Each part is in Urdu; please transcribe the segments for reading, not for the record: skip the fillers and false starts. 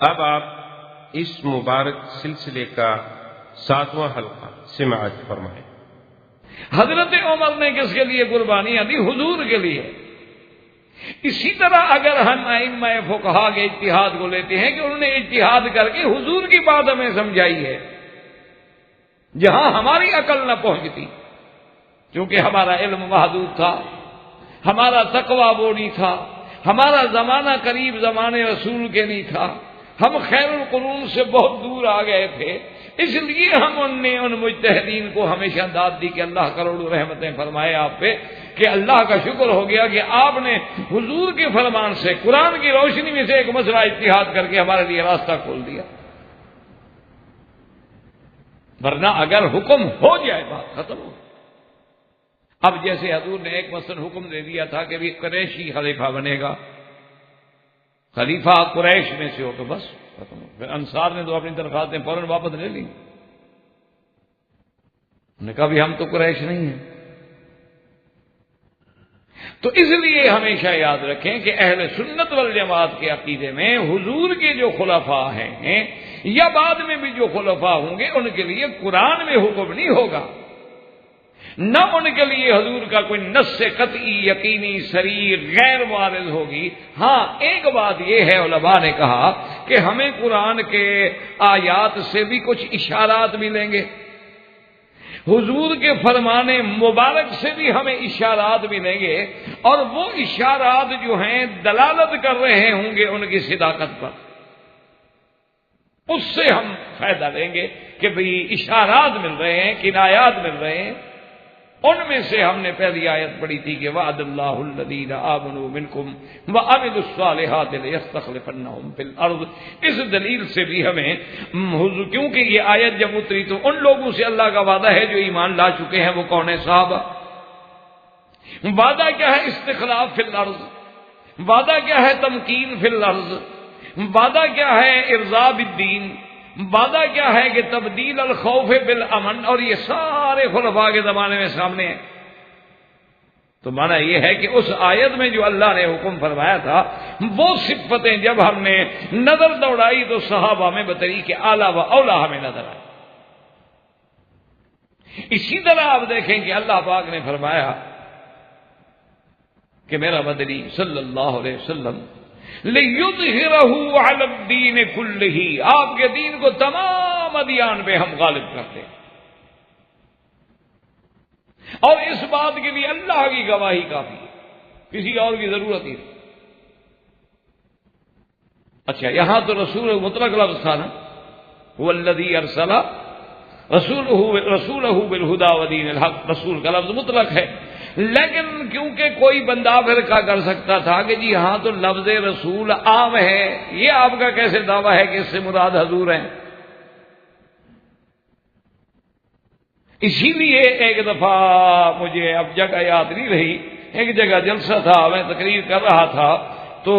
اب آپ اس مبارک سلسلے کا 7واں حلقہ سماعت فرمائیں۔ حضرت عمر نے کس کے لیے قربانیاں دی؟ حضور کے لیے۔ اسی طرح اگر ہم ائمہ فقہا کے اجتہاد کو لیتے ہیں کہ انہوں نے اجتہاد کر کے حضور کی بات ہمیں سمجھائی ہے جہاں ہماری عقل نہ پہنچتی، کیونکہ ہمارا علم محدود تھا، ہمارا تقویٰ وہ نہیں تھا، ہمارا زمانہ قریب زمانے رسول کے نہیں تھا، ہم خیر القرون سے بہت دور آ گئے تھے، اس لیے ہم نے ان مجتہدین کو ہمیشہ داد دی کہ اللہ کروڑوں رحمتیں فرمائے آپ پہ، کہ اللہ کا شکر ہو گیا کہ آپ نے حضور کے فرمان سے قرآن کی روشنی میں سے ایک مسئلہ اجتہاد کر کے ہمارے لیے راستہ کھول دیا۔ ورنہ اگر حکم ہو جائے بات ختم ہو۔ اب جیسے حضور نے ایک مثلا حکم دے دیا تھا کہ بھی قریشی خلیفہ بنے گا، خلیفہ قریش میں سے ہو تو بس ختم ہو۔ پھر انصار نے تو اپنی درخواستیں فوراً واپس لے لی، انہوں نے کہا بھی ہم تو قریش نہیں ہیں۔ تو اس لیے ہمیشہ یاد رکھیں کہ اہل سنت والجماعت کے عقیدے میں حضور کے جو خلفاء ہیں یا بعد میں بھی جو خلفاء ہوں گے ان کے لیے قرآن میں حکم نہیں ہوگا، نہ ان کے لیے حضور کا کوئی نص قطعی یقینی صریح غیر وارد ہوگی۔ ہاں ایک بات یہ ہے، علماء نے کہا کہ ہمیں قرآن کے آیات سے بھی کچھ اشارات ملیں گے، حضور کے فرمان مبارک سے بھی ہمیں اشارات ملیں گے، اور وہ اشارات جو ہیں دلالت کر رہے ہوں گے ان کی صداقت پر، اس سے ہم فائدہ لیں گے کہ بھئی اشارات مل رہے ہیں، کنایات مل رہے ہیں۔ ان میں سے ہم نے پہلی آیت پڑھی تھی کہ وعد اللہ الذین آمنوا منکم وعملوا الصالحات لیستخلفنہم فی الارض، اس دلیل سے بھی ہمیں حضور، کیونکہ یہ آیت جب اتری تو ان لوگوں سے اللہ کا وعدہ ہے جو ایمان لا چکے ہیں، وہ کون ہے؟ صحابہ۔ وعدہ کیا ہے؟ استخلاف فی الارض۔ وعدہ کیا ہے؟ تمکین فی الارض۔ وعدہ کیا ہے؟ ارضاء بالدین۔ وعدہ کیا ہے کہ تبدیل الخوف بالامن، اور یہ سارے خلفاء کے زمانے میں سامنے ہیں۔ تو معنی یہ ہے کہ اس آیت میں جو اللہ نے حکم فرمایا تھا وہ صفتیں جب ہم نے نظر دوڑائی تو صحابہ میں بطریق اعلیٰ و اولیٰ ہمیں نظر آئی۔ اسی طرح آپ دیکھیں کہ اللہ پاک نے فرمایا کہ میرا مدنی صلی اللہ علیہ وسلم لِيُظْهِرَهُ عَلَى الدِّينِ كُلِّهِ، آپ کے دین کو تمام ادیان پہ ہم غالب کرتے ہیں، اور اس بات کے لیے اللہ کی گواہی کافی ہے، کسی اور کی ضرورت ہی نہیں۔ اچھا یہاں تو رسول مطلق لفظ تھا نا، هُوَ الَّذِي أَرْسَلَ رَسُولَهُ بِالْهُدَى وَدِينِ الْحَقِّ، رسول کا لفظ مطلق ہے، لیکن کیونکہ کوئی بندہ پھر کیا کر سکتا تھا کہ جی ہاں تو لفظ رسول عام ہے، یہ آپ کا کیسے دعویٰ ہے کہ اس سے مراد حضور ہیں؟ اسی لیے ایک دفعہ مجھے اب جگہ یاد نہیں رہی، ایک جگہ جلسہ تھا، میں تقریر کر رہا تھا، تو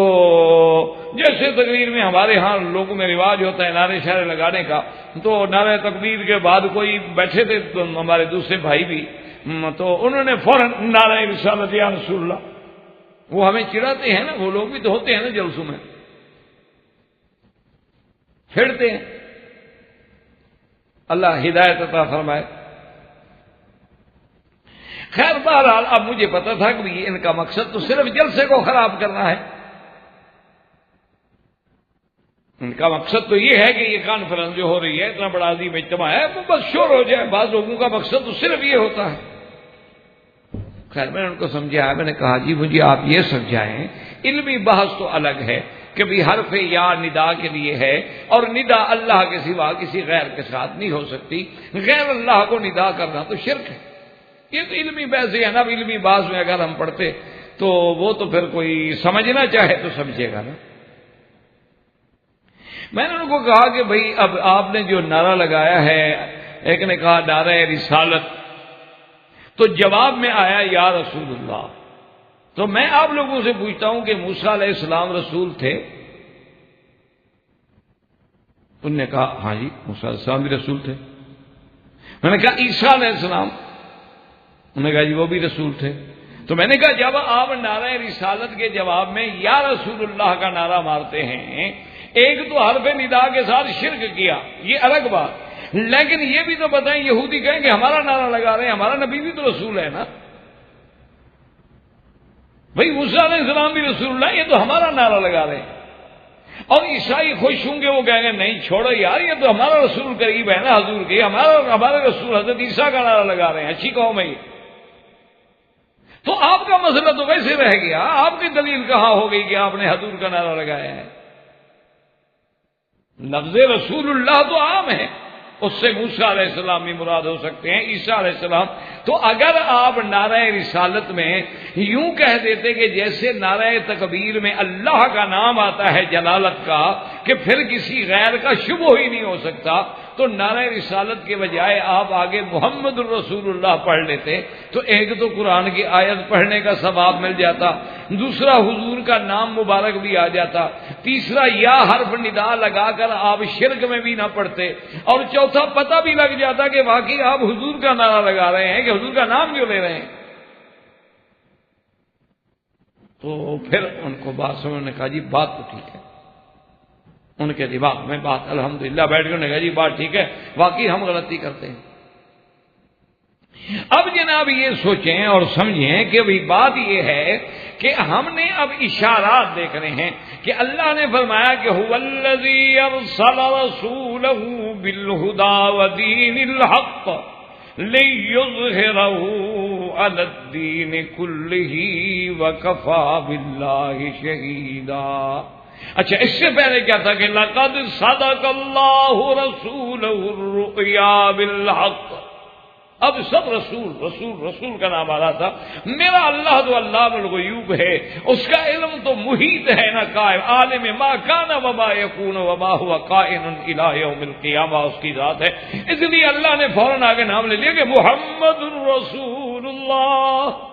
جیسے تقریر میں ہمارے ہاں لوگوں میں رواج ہوتا ہے نعرے شعرے لگانے کا، تو نعرے تکبیر کے بعد کوئی بیٹھے تھے تو ہمارے دوسرے بھائی بھی، تو انہوں نے فوراً نعرہ رسالت یا رسول اللہ، وہ ہمیں چڑھاتے ہیں نا، وہ لوگ بھی تو ہوتے ہیں نا جلسوں میں، پھرتے ہیں۔ اللہ ہدایت عطا فرمائے۔ خیر بہرحال اب مجھے پتا تھا کہ ان کا مقصد تو صرف جلسے کو خراب کرنا ہے، ان کا مقصد تو یہ ہے کہ یہ کانفرنس جو ہو رہی ہے اتنا بڑا عظیم اجتماع ہے وہ بس شور ہو جائے، بعض لوگوں کا مقصد تو صرف یہ ہوتا ہے۔ خیر میں نے ان کو سمجھایا، میں نے کہا جی مجھے آپ یہ سمجھائیں، علمی بحث تو الگ ہے کہ بھی حرف یا ندا کے لیے ہے، اور ندا اللہ کے سوا کسی غیر کے ساتھ نہیں ہو سکتی، غیر اللہ کو ندا کرنا تو شرک ہے، یہ تو علمی بحث ہے نا۔ اب علمی بحث میں اگر ہم پڑھتے تو وہ تو پھر کوئی سمجھنا چاہے تو سمجھے گا نا۔ میں نے ان کو کہا کہ بھئی اب آپ نے جو نعرہ لگایا ہے، ایک نے کہا نعرہ رسالت، تو جواب میں آیا یا رسول اللہ، تو میں آپ لوگوں سے پوچھتا ہوں کہ موسیٰ علیہ السلام رسول تھے؟ انہوں نے کہا ہاں جی موسیٰ علیہ السلام بھی رسول تھے۔ میں نے کہا عیسیٰ علیہ السلام؟ انہوں نے کہا جی وہ بھی رسول تھے۔ تو میں نے کہا جب آپ نعرہ رسالت کے جواب میں یا رسول اللہ کا نعرہ مارتے ہیں، ایک تو حرف ندا کے ساتھ شرک کیا، یہ الگ بات، لیکن یہ بھی تو بتائیں یہودی کہیں کہ ہمارا نعرہ لگا رہے ہیں، ہمارا نبی بھی تو رسول ہے نا، بھئی موسیٰ علیہ السلام بھی رسول اللہ، یہ تو ہمارا نعرہ لگا رہے ہیں۔ اور عیسائی خوش ہوں گے، وہ کہیں گے نہیں چھوڑو یار، یہ تو ہمارا رسول قریب ہے نا حضور کے، ہمارے رسول حضرت عیسیٰ کا نعرہ لگا رہے ہیں، اچھی قوم ہے یہ۔ تو آپ کا مسئلہ تو ویسے رہ گیا، آپ کی دلیل کہاں ہو گئی کہ آپ نے حضور کا نعرہ لگایا ہے؟ لفظ رسول اللہ تو عام ہے، اس سے موسیٰ علیہ السلام بھی مراد ہو سکتے ہیں، عیسیٰ علیہ السلام۔ تو اگر آپ نعرہ رسالت میں یوں کہہ دیتے کہ جیسے نعرہ تکبیر میں اللہ کا نام آتا ہے جلالت کا، کہ پھر کسی غیر کا شبہ ہی نہیں ہو سکتا، تو نعرہ رسالت کے بجائے آپ آگے محمد الرسول اللہ پڑھ لیتے، تو ایک تو قرآن کی آیت پڑھنے کا ثواب مل جاتا، دوسرا حضور کا نام مبارک بھی آ جاتا، تیسرا یا حرف ندا لگا کر آپ شرک میں بھی نہ پڑھتے، اور چوتھا پتہ بھی لگ جاتا کہ واقعی آپ حضور کا نعرہ لگا رہے ہیں کہ حضور کا نام کیوں لے رہے ہیں۔ تو پھر ان کو بات سمجھ نے کہا جی بات تو ٹھیک ہے، ان کے دماغ میں بات الحمدللہ بیٹھ کے انہوں نے کہا جی بات ٹھیک ہے، واقعی ہم غلطی کرتے ہیں۔ اب جناب یہ سوچیں اور سمجھیں کہ بھئی بات یہ ہے کہ ہم نے اب اشارات دیکھ رہے ہیں کہ اللہ نے فرمایا کہ هو الذی ارسل رسولہ بالہدی ودین الحق لیظہرہ علی الدین کلہ وکفی باللہ شہیدا۔ اچھا اس سے پہلے کیا تھا کہ لقد صدق اللہ رسولہ الرؤیا بالحق، اب سب رسول کا نام آ رہا تھا۔ میرا اللہ تو علام الغیوب ہے، اس کا علم تو محیط ہے نا قائم، عالم ما کان وما یکون وما هو کائن الی یوم القیامہ اس کی ذات ہے، اس لیے اللہ نے فوراً آگے نام لے لیا کہ محمد الرسول اللہ۔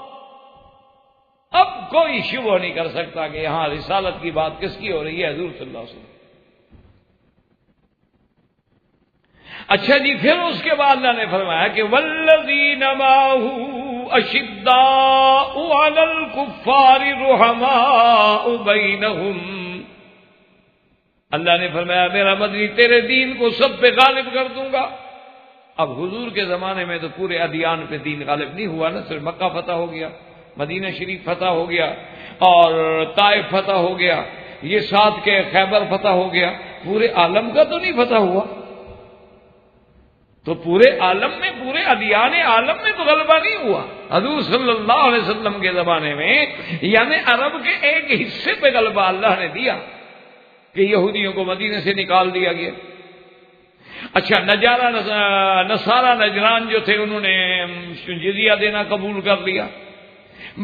اب کوئی شبہ نہیں کر سکتا کہ یہاں رسالت کی بات کس کی ہو رہی ہے، حضور صلی اللہ علیہ وسلم۔ اچھا جی، پھر اس کے بعد اللہ نے فرمایا کہ والذین معہ اشداء علی الکفار رحماء بینہم، اللہ نے فرمایا میرا مدنی تیرے دین کو سب پہ غالب کر دوں گا۔ اب حضور کے زمانے میں تو پورے ادیان پہ دین غالب نہیں ہوا نا، صرف مکہ فتح ہو گیا، مدینہ شریف فتح ہو گیا، اور طائف فتح ہو گیا، یہ ساتھ کے خیبر فتح ہو گیا، پورے عالم کا تو نہیں فتح ہوا۔ تو پورے عالم میں، پورے ادیان عالم میں تو غلبہ نہیں ہوا۔ حضور صلی اللہ علیہ وسلم کے زمانے میں یعنی عرب کے ایک حصے پہ غلبہ اللہ نے دیا کہ یہودیوں کو مدینے سے نکال دیا گیا۔ اچھا نصارہ نجران جو تھے انہوں نے جزیہ دینا قبول کر لیا،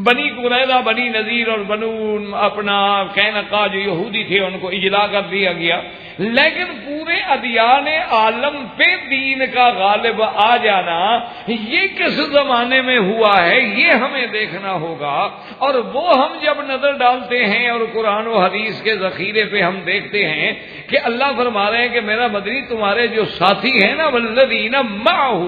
بنی قریظہ، بنی نذیر اور بنو اپنا قینقاع جو یہودی تھے ان کو اجلا کر دیا گیا۔ لیکن پورے ادیان عالم پہ دین کا غالب آ جانا یہ کس زمانے میں ہوا ہے یہ ہمیں دیکھنا ہوگا، اور وہ ہم جب نظر ڈالتے ہیں اور قرآن و حدیث کے ذخیرے پہ ہم دیکھتے ہیں کہ اللہ فرما رہے ہیں کہ میرا مدنی تمہارے جو ساتھی ہیں نا والذین معہ،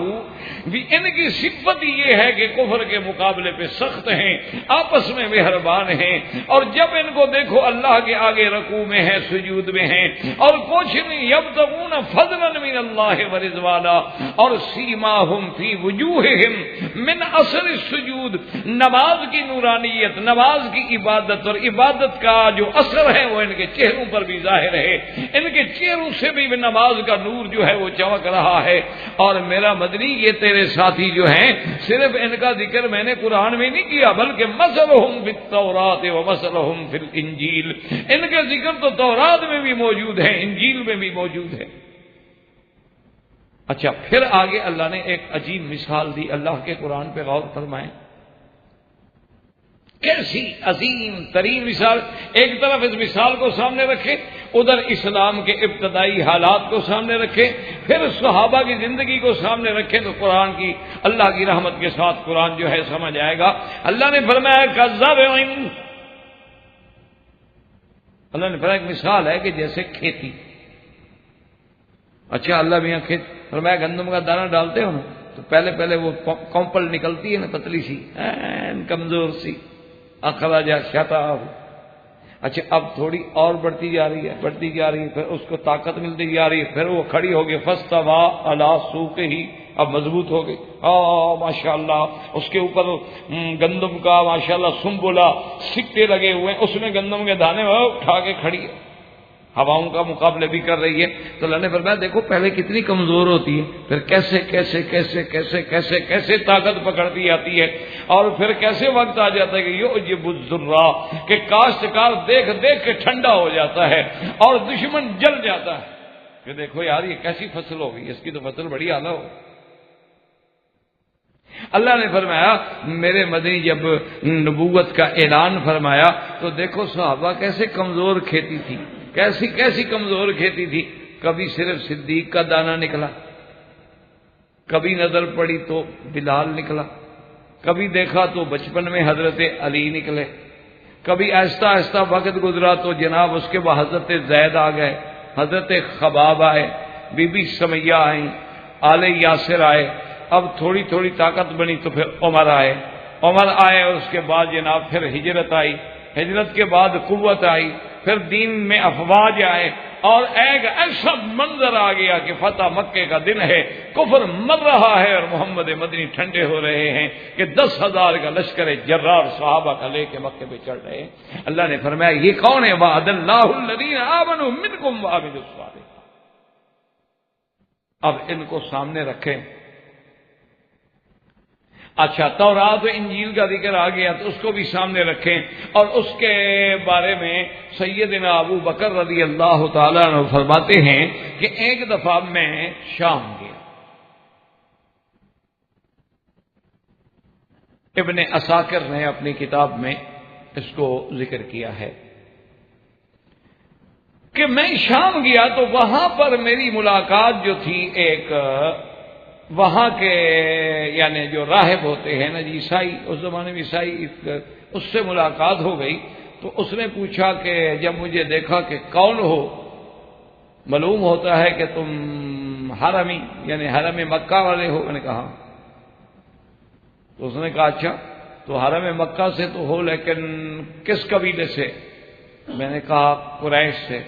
بھی ان کی صفت یہ ہے کہ کفر کے مقابلے پہ سخت ہیں، آپس میں مہربان ہیں، اور جب ان کو دیکھو اللہ کے آگے رکوع میں ہیں، سجود میں ہیں، اور کچھ نہیں، یبتغون فضلا من اللہ ورضوانا، اور سیماہم فی وجوہہم من اثر السجود، نماز کی نورانیت، نماز کی عبادت اور عبادت کا جو اثر ہے وہ ان کے چہروں پر بھی ظاہر ہے، ان کے چہروں سے بھی نماز کا نور جو ہے وہ چمک رہا ہے۔ اور میرا مدنی یہ تیرے ساتھی جو ہیں، صرف ان کا ذکر میں نے قرآن میں نہیں کیا بلکہ مثلہم فی التوراۃ و مثلہم فی الانجیل، ان کے ذکر تو تورات میں بھی موجود ہے، انجیل میں بھی موجود ہے۔ اچھا پھر آگے اللہ نے ایک عجیب مثال دی، اللہ کے قرآن پہ غور فرمائیں، کیسی عظیم ترین مثال۔ ایک طرف اس مثال کو سامنے رکھے، ادھر اسلام کے ابتدائی حالات کو سامنے رکھے، پھر صحابہ کی زندگی کو سامنے رکھے تو قرآن کی، اللہ کی رحمت کے ساتھ قرآن جو ہے سمجھ آئے گا۔ اللہ نے فرمایا کزرع، اللہ نے فرمایا ایک مثال ہے کہ جیسے کھیتی۔ اچھا اللہ میاں کھیت، فرمایا گندم کا دانہ ڈالتے ہو نا تو پہلے وہ کمپل نکلتی ہے نا، پتلی سی کمزور سی، اخراج شطاہ، اچھا اب تھوڑی اور بڑھتی جا رہی ہے، پھر اس کو طاقت ملتی جا رہی ہے، پھر وہ کھڑی ہو گئی، فاستوی علی سوقہ، اب مضبوط ہو گئی، ماشاءاللہ اس کے اوپر گندم کا ماشاءاللہ سنبلہ سکے لگے ہوئے ہیں، اس میں گندم کے دانے اٹھا کے کھڑی ہے، ہواؤں کا مقابلے بھی کر رہی ہے۔ تو اللہ نے فرمایا دیکھو پہلے کتنی کمزور ہوتی ہے، پھر کیسے کیسے کیسے کیسے کیسے کیسے طاقت پکڑتی آتی ہے، اور پھر کیسے وقت آ جاتا ہے کہ یعجب الذرا، کہ کاشتکار دیکھ دیکھ کے ٹھنڈا ہو جاتا ہے اور دشمن جل جاتا ہے کہ دیکھو یار یہ کیسی فصل ہو گئی، اس کی تو فصل بڑی اعلیٰ ہو۔ اللہ نے فرمایا میرے مدنی جب نبوت کا اعلان فرمایا تو دیکھو صحابہ کیسے کمزور کھیتی تھی، کیسی کیسی کمزور کھیتی تھی، کبھی صرف صدیق کا دانہ نکلا، کبھی نظر پڑی تو بلال نکلا، کبھی دیکھا تو بچپن میں حضرت علی نکلے، کبھی آہستہ آہستہ وقت گزرا تو جناب اس کے بعد حضرت زید آ گئے، حضرت خباب آئے، بی بی سمیہ آئیں، آل یاسر آئے، اب تھوڑی تھوڑی طاقت بنی تو پھر عمر آئے اور اس کے بعد جناب پھر ہجرت آئی، ہجرت کے بعد قوت آئی، پھر دین میں افواج آئے، اور ایک ایسا منظر آ گیا کہ فتح مکے کا دن ہے، کفر مر رہا ہے اور محمد مدنی ٹھنڈے ہو رہے ہیں کہ 10,000 کا لشکر جرار صحابہ کا لے کے مکے پہ چڑھ رہے ہیں۔ اللہ نے فرمایا یہ کون ہے؟ وعد اللہ الذین آمنوا منکم وعملوا الصالحات۔ اب ان کو سامنے رکھیں۔ اچھا تورات و انجیل کا ذکر آ گیا تو اس کو بھی سامنے رکھیں، اور اس کے بارے میں سیدنا ابو بکر رضی اللہ تعالیٰ عنہ فرماتے ہیں کہ ایک دفعہ میں شام گیا، ابن عساکر نے اپنی کتاب میں اس کو ذکر کیا ہے کہ میں شام گیا تو وہاں پر میری ملاقات جو تھی ایک وہاں کے یعنی جو راہب ہوتے ہیں نا جی عیسائی، اس زمانے میں عیسائی، اس سے ملاقات ہو گئی۔ تو اس نے پوچھا کہ جب مجھے دیکھا کہ کون ہو، معلوم ہوتا ہے کہ تم حرمی یعنی حرم مکہ والے ہو۔ میں نے کہا، تو اس نے کہا اچھا تو حرم مکہ سے تو ہو لیکن کس قبیلے سے؟ میں نے کہا قریش سے۔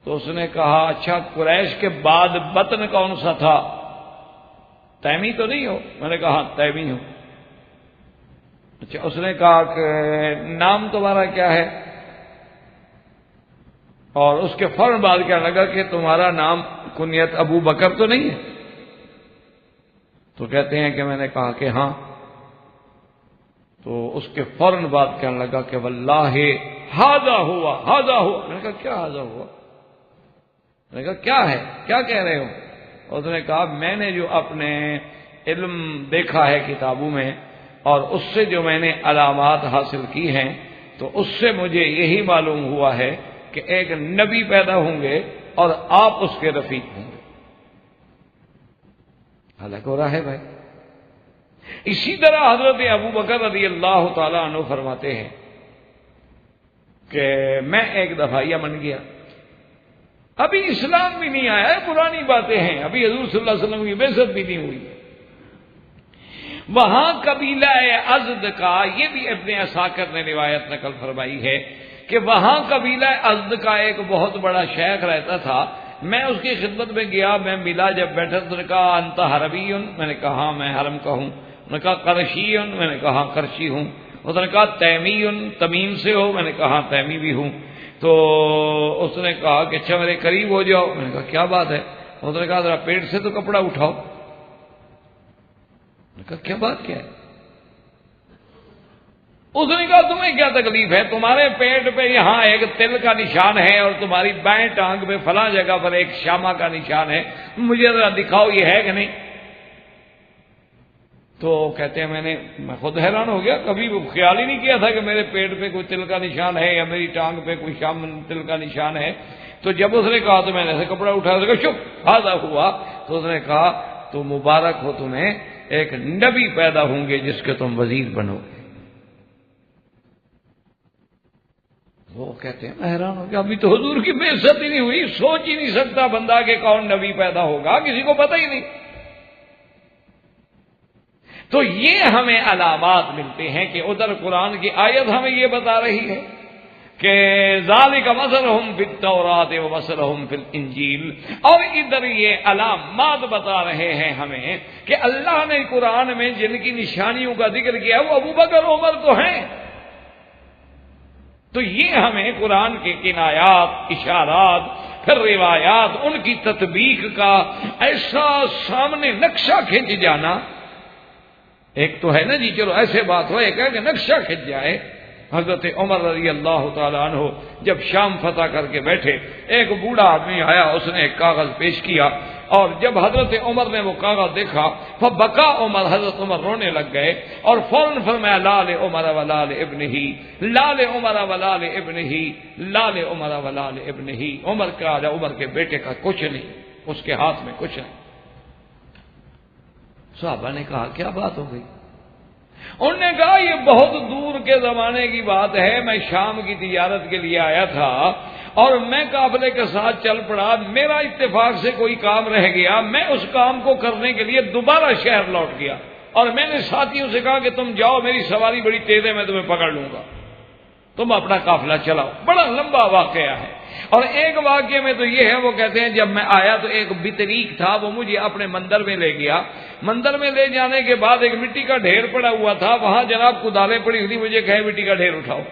تو اس نے کہا اچھا قریش کے بعد بطن کون سا تھا؟ تیمی تو نہیں ہو؟ میں نے کہا تیمی ہوں۔ اچھا اس نے کہا کہ نام تمہارا کیا ہے؟ اور اس کے فوراً بعد کیا لگا کہ تمہارا نام کنیت ابو بکر تو نہیں ہے؟ تو کہتے ہیں کہ میں نے کہا کہ ہاں۔ تو اس کے فوراً بعد کہنے لگا کہ واللہ ھذا ہوا۔ میں نے کہا کیا ھذا ہوا؟ میں نے کہا کیا ہے، کیا کہہ رہے ہو؟ اس نے کہا میں نے جو اپنے علم دیکھا ہے کتابوں میں اور اس سے جو میں نے علامات حاصل کی ہیں تو اس سے مجھے یہی معلوم ہوا ہے کہ ایک نبی پیدا ہوں گے اور آپ اس کے رفیق ہوں گے۔ حالانکہ ہو رہا ہے بھائی۔ اسی طرح حضرت ابو بکر رضی اللہ تعالیٰ عنہ فرماتے ہیں کہ میں ایک دفعہ یمن گیا، ابھی اسلام بھی نہیں آیا ہے، پرانی باتیں ہیں، ابھی حضور صلی اللہ علیہ وسلم کی بعثت بھی نہیں ہوئی ہے۔ وہاں قبیلہ ازد کا، یہ بھی ابن عساکر نے روایت نقل فرمائی ہے کہ وہاں قبیلہ ازد کا ایک بہت بڑا شیخ رہتا تھا۔ میں اس کی خدمت میں گیا، میں ملا، جب بیٹھا تو نے کہا انت حربی؟ میں نے کہا ہاں میں حرم کا ہوں۔ انہوں نے کہا قرشی؟ میں نے کہا قرشی ہوں۔ اس نے کہا تیمی؟ تمیم سے ہو؟ میں نے کہا تیمی بھی ہوں۔ تو اس نے کہا کہ اچھا میرے قریب ہو جاؤ۔ میں نے کہا کیا بات ہے؟ اس نے کہا ذرا پیٹ سے تو کپڑا اٹھاؤ۔ میں نے کہا کیا بات کیا ہے؟ اس نے کہا تمہیں کیا تکلیف ہے؟ تمہارے پیٹ پہ یہاں ایک تل کا نشان ہے اور تمہاری بائیں ٹانگ پہ فلاں جگہ پر ایک شامہ کا نشان ہے، مجھے ذرا دکھاؤ یہ ہے کہ نہیں۔ تو کہتے ہیں میں خود حیران ہو گیا، کبھی خیال ہی نہیں کیا تھا کہ میرے پیٹ پہ کوئی تل کا نشان ہے یا میری ٹانگ پہ کوئی تل کا نشان ہے۔ تو جب اس نے کہا تو میں نے ایسے کپڑا اٹھایا، کہا شپ ھذا ہوا۔ تو اس نے کہا تو مبارک ہو تمہیں، ایک نبی پیدا ہوں گے جس کے تم وزیر بنو گے۔ وہ کہتے ہیں میں حیران ہو گیا، ابھی تو حضور کی بعثت ہی نہیں ہوئی، سوچ ہی نہیں سکتا بندہ کہ کون نبی پیدا ہوگا، کسی کو پتہ ہی نہیں۔ تو یہ ہمیں علامات ملتے ہیں کہ ادھر قرآن کی آیت ہمیں یہ بتا رہی ہے کہ ذالک مثلہم فی التوراۃ و مثلہم فی الانجیل، اور ادھر یہ علامات بتا رہے ہیں ہمیں کہ اللہ نے قرآن میں جن کی نشانیوں کا ذکر کیا وہ ابوبکر عمر تو ہیں. تو یہ ہمیں قرآن کے کنایات، اشارات، پھر روایات، ان کی تطبیق کا ایسا سامنے نقشہ کھینچ جانا. ایک تو ہے نا جی چلو ایسے بات ہو، ایک ہے کہ نقشہ کھینچ جائے. حضرت عمر رضی اللہ تعالیٰ عنہ جب شام فتح کر کے بیٹھے، ایک بوڑھا آدمی آیا، اس نے ایک کاغذ پیش کیا، اور جب حضرت عمر نے وہ کاغذ دیکھا فبکا عمر، حضرت عمر رونے لگ گئے اور فوراً فرمایا لال عمر ولال ابن ہی، لال عمر ولال ابن ہی، لال عمر ولال ابن ہی. عمر کا، عمر کے بیٹے کا کچھ نہیں، اس کے ہاتھ میں کچھ نہیں. صحابہ نے کہا کیا بات ہو گئی؟ انہوں نے کہا یہ بہت دور کے زمانے کی بات ہے، میں شام کی تجارت کے لیے آیا تھا اور میں قافلے کے ساتھ چل پڑا، میرا اتفاق سے کوئی کام رہ گیا، میں اس کام کو کرنے کے لیے دوبارہ شہر لوٹ گیا، اور میں نے ساتھیوں سے کہا کہ تم جاؤ، میری سواری بڑی تیز ہے، میں تمہیں پکڑ لوں گا، تم اپنا قافلہ چلاؤ. بڑا لمبا واقعہ ہے. اور ایک واقعے میں تو یہ ہے، وہ کہتے ہیں جب میں آیا تو ایک بطریق تھا، وہ مجھے اپنے مندر میں لے گیا. مندر میں لے جانے کے بعد ایک مٹی کا ڈھیر پڑا ہوا تھا، وہاں جناب کدالیں پڑی ہوئی، مجھے کہے مٹی کا ڈھیر اٹھاؤ.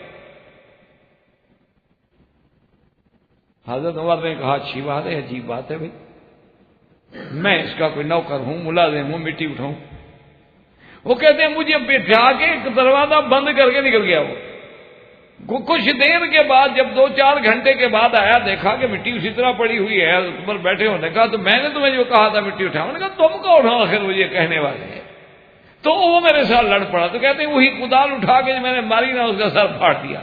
حضرت عمر نے کہا اچھی بات ہے، عجیب بات ہے بھائی، میں اس کا کوئی نوکر ہوں، ملازم ہوں، مٹی اٹھاؤں. وہ کہتے ہیں مجھے بٹھا کے ایک دروازہ بند کر کے نکل گیا. وہ کچھ دیر کے بعد جب 2-4 گھنٹے کے بعد آیا، دیکھا کہ مٹی اسی طرح پڑی ہوئی ہے، اوپر بیٹھے ہونے کہا تو میں نے تمہیں جو کہا تھا مٹی اٹھاؤ، نے کہا تم کو اٹھاؤ، آخر وہ یہ کہنے والے ہیں. تو وہ میرے ساتھ لڑ پڑا. تو کہتے ہیں وہی کدال اٹھا کے میں نے ماری نہ، اس کا سر پھاڑ دیا.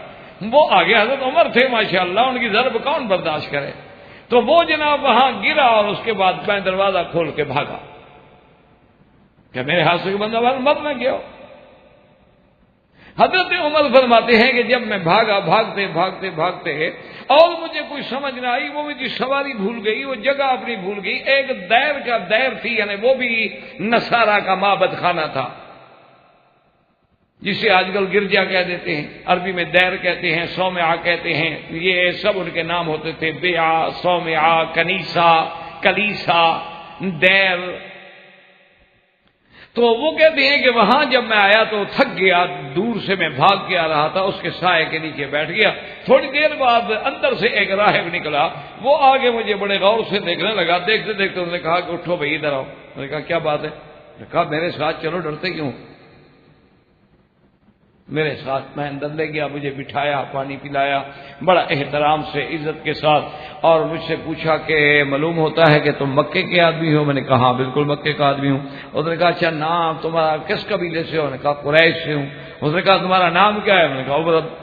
وہ آگے حضرت عمر تھے ماشاءاللہ، ان کی ضرب کون برداشت کرے. تو وہ جناب وہاں گرا اور اس کے بعد میں دروازہ کھول کے بھاگا کہ میرے ہاتھ سے بندہ مر نہ گیا. حضرت عمر فرماتے ہیں کہ جب میں بھاگا، بھاگتے بھاگتے بھاگتے اور مجھے کوئی سمجھ نہ آئی، وہ میری سواری بھول گئی، وہ جگہ اپنی بھول گئی. ایک دیر کا دیر تھی، یعنی وہ بھی نصارہ کا معبد خانہ تھا، جسے آج کل گرجا کہہ دیتے ہیں، عربی میں دیر کہتے ہیں، صومعہ کہتے ہیں، یہ سب ان کے نام ہوتے تھے، بیعہ، صومعہ، کنیسہ، کلیسا، دیر. تو وہ کہتے ہیں کہ وہاں جب میں آیا تو تھک گیا، دور سے میں بھاگ کے آ رہا تھا، اس کے سائے کے نیچے بیٹھ گیا. تھوڑی دیر بعد اندر سے ایک راہب نکلا، وہ آگے مجھے بڑے غور سے دیکھنے لگا. دیکھتے دیکھتے انہوں نے کہا کہ اٹھو بھائی ادھر آؤ. میں نے کہا کیا بات ہے؟ میں نے کہا میرے ساتھ چلو، ڈرتے کیوں؟ میرے ساتھ. میں اندر لے گیا، مجھے بٹھایا، پانی پلایا بڑا احترام سے، عزت کے ساتھ، اور مجھ سے پوچھا کہ معلوم ہوتا ہے کہ تم مکے کے آدمی ہو؟ میں نے کہا ہاں بالکل مکے کا آدمی ہوں. اس نے کہا اچھا نام تمہارا کس قبیلے سے ہو؟ میں نے کہا قریش سے ہوں. اس نے کہا تمہارا نام کیا ہے؟ میں نے کہا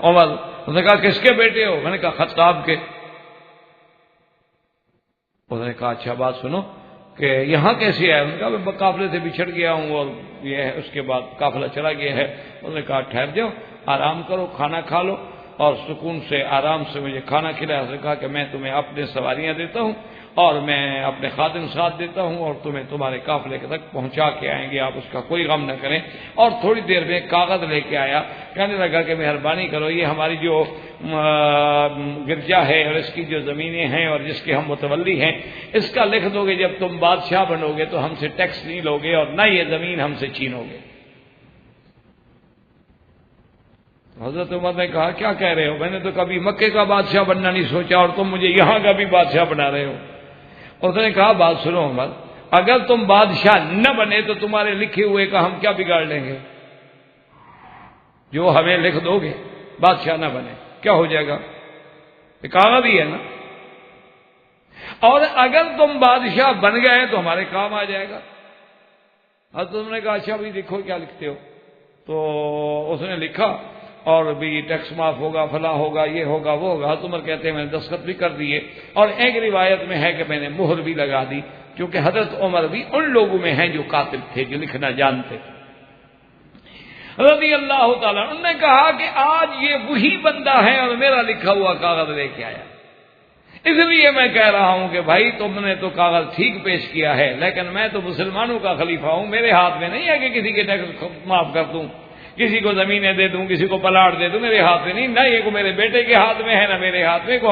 عمر. اس نے کہا کس کے بیٹے ہو؟ میں نے کہا خطاب کے. اس نے کہا اچھا بات سنو کہ یہاں کیسے آئے؟ انہوں نے کہا میں قافلے سے بچھڑ گیا ہوں اور یہ ہے، اس کے بعد قافلہ چلا گیا ہے. انہوں نے کہا ٹھہر جاؤ، آرام کرو، کھانا کھا لو، اور سکون سے آرام سے مجھے کھانا کھلایا. اس نے کہا کہ میں تمہیں اپنے سواریاں دیتا ہوں اور میں اپنے خادم ساتھ دیتا ہوں اور تمہیں تمہارے قافلے تک پہنچا کے آئیں گے، آپ اس کا کوئی غم نہ کریں. اور تھوڑی دیر میں کاغذ لے کے آیا، کہنے لگا کہ مہربانی کرو، یہ ہماری جو گرجا ہے اور اس کی جو زمینیں ہیں اور جس کے ہم متولی ہیں، اس کا لکھ دو گے، جب تم بادشاہ بنو گے تو ہم سے ٹیکس نہیں لوگے اور نہ یہ زمین ہم سے چھینو گے. حضرت عمر نے کہا کیا کہہ رہے ہو؟ میں نے تو کبھی مکے کا بادشاہ بننا نہیں سوچا اور تم مجھے یہاں کا بھی بادشاہ بنا رہے ہو. اس نے کہا بات سنو عمر، اگر تم بادشاہ نہ بنے تو تمہارے لکھے ہوئے کا ہم کیا بگاڑ لیں گے؟ جو ہمیں لکھ دو گے بادشاہ نہ بنے کیا ہو جائے گا؟ کاغذ ہی ہے نا. اور اگر تم بادشاہ بن گئے تو ہمارے کام آ جائے گا. حضرت عمر نے کہا اچھا بھی لکھو کیا لکھتے ہو؟ تو اس نے لکھا اور بھی ٹیکس معاف ہوگا، فلاں ہوگا، یہ ہوگا، وہ ہوگا. حضرت عمر کہتے ہیں میں نے دستخط بھی کر دیے اور ایک روایت میں ہے کہ میں نے مہر بھی لگا دی، کیونکہ حضرت عمر بھی ان لوگوں میں ہیں جو کاتب تھے، جو لکھنا جانتے تھے رضی اللہ تعالیٰ. انہوں نے کہا کہ آج یہ وہی بندہ ہے اور میرا لکھا ہوا کاغذ لے کے آیا. اس لیے میں کہہ رہا ہوں کہ بھائی تم نے تو کاغذ ٹھیک پیش کیا ہے، لیکن میں تو مسلمانوں کا خلیفہ ہوں، میرے ہاتھ میں نہیں ہے کہ کسی کے ٹیکس معاف کر دوں. کسی کو زمینیں دے دوں، کسی کو پلاٹ دے دوں، میرے ہاتھ میں نہیں، نہ یہ کو میرے بیٹے کے ہاتھ میں ہے نہ میرے ہاتھ میں، کو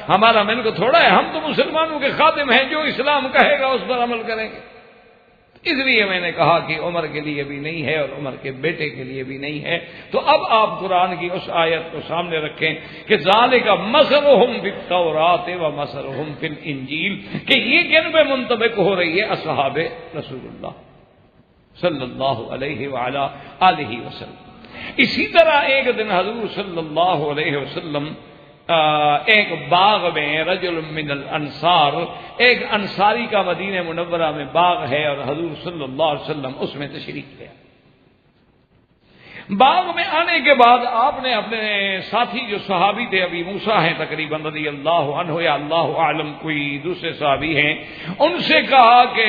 ہمارا من کو تھوڑا ہے، ہم تو مسلمانوں کے خادم ہیں، جو اسلام کہے گا اس پر عمل کریں گے۔ اس لیے میں نے کہا کہ عمر کے لیے بھی نہیں ہے اور عمر کے بیٹے کے لیے بھی نہیں ہے۔ تو اب آپ قرآن کی اس آیت کو سامنے رکھیں کہ ذالک مثلہم فی التوراۃ و مثلہم فی الانجیل، کہ یہ کن پہ منطبق ہو رہی ہے؟ اصحاب رسول اللہ صلی اللہ علیہ وعلا آلہ وسلم۔ اسی طرح ایک دن حضور صلی اللہ علیہ وسلم ایک باغ میں، رجل من الانصار، ایک انصاری کا مدینہ منورہ میں باغ ہے اور حضور صلی اللہ علیہ وسلم اس میں تشریف لے آئے۔ باغ میں آنے کے بعد آپ نے اپنے ساتھی جو صحابی تھے، ابی موسیٰ ہیں تقریباً رضی اللہ عنہ یا اللہ عالم کوئی دوسرے صحابی ہیں، ان سے کہا کہ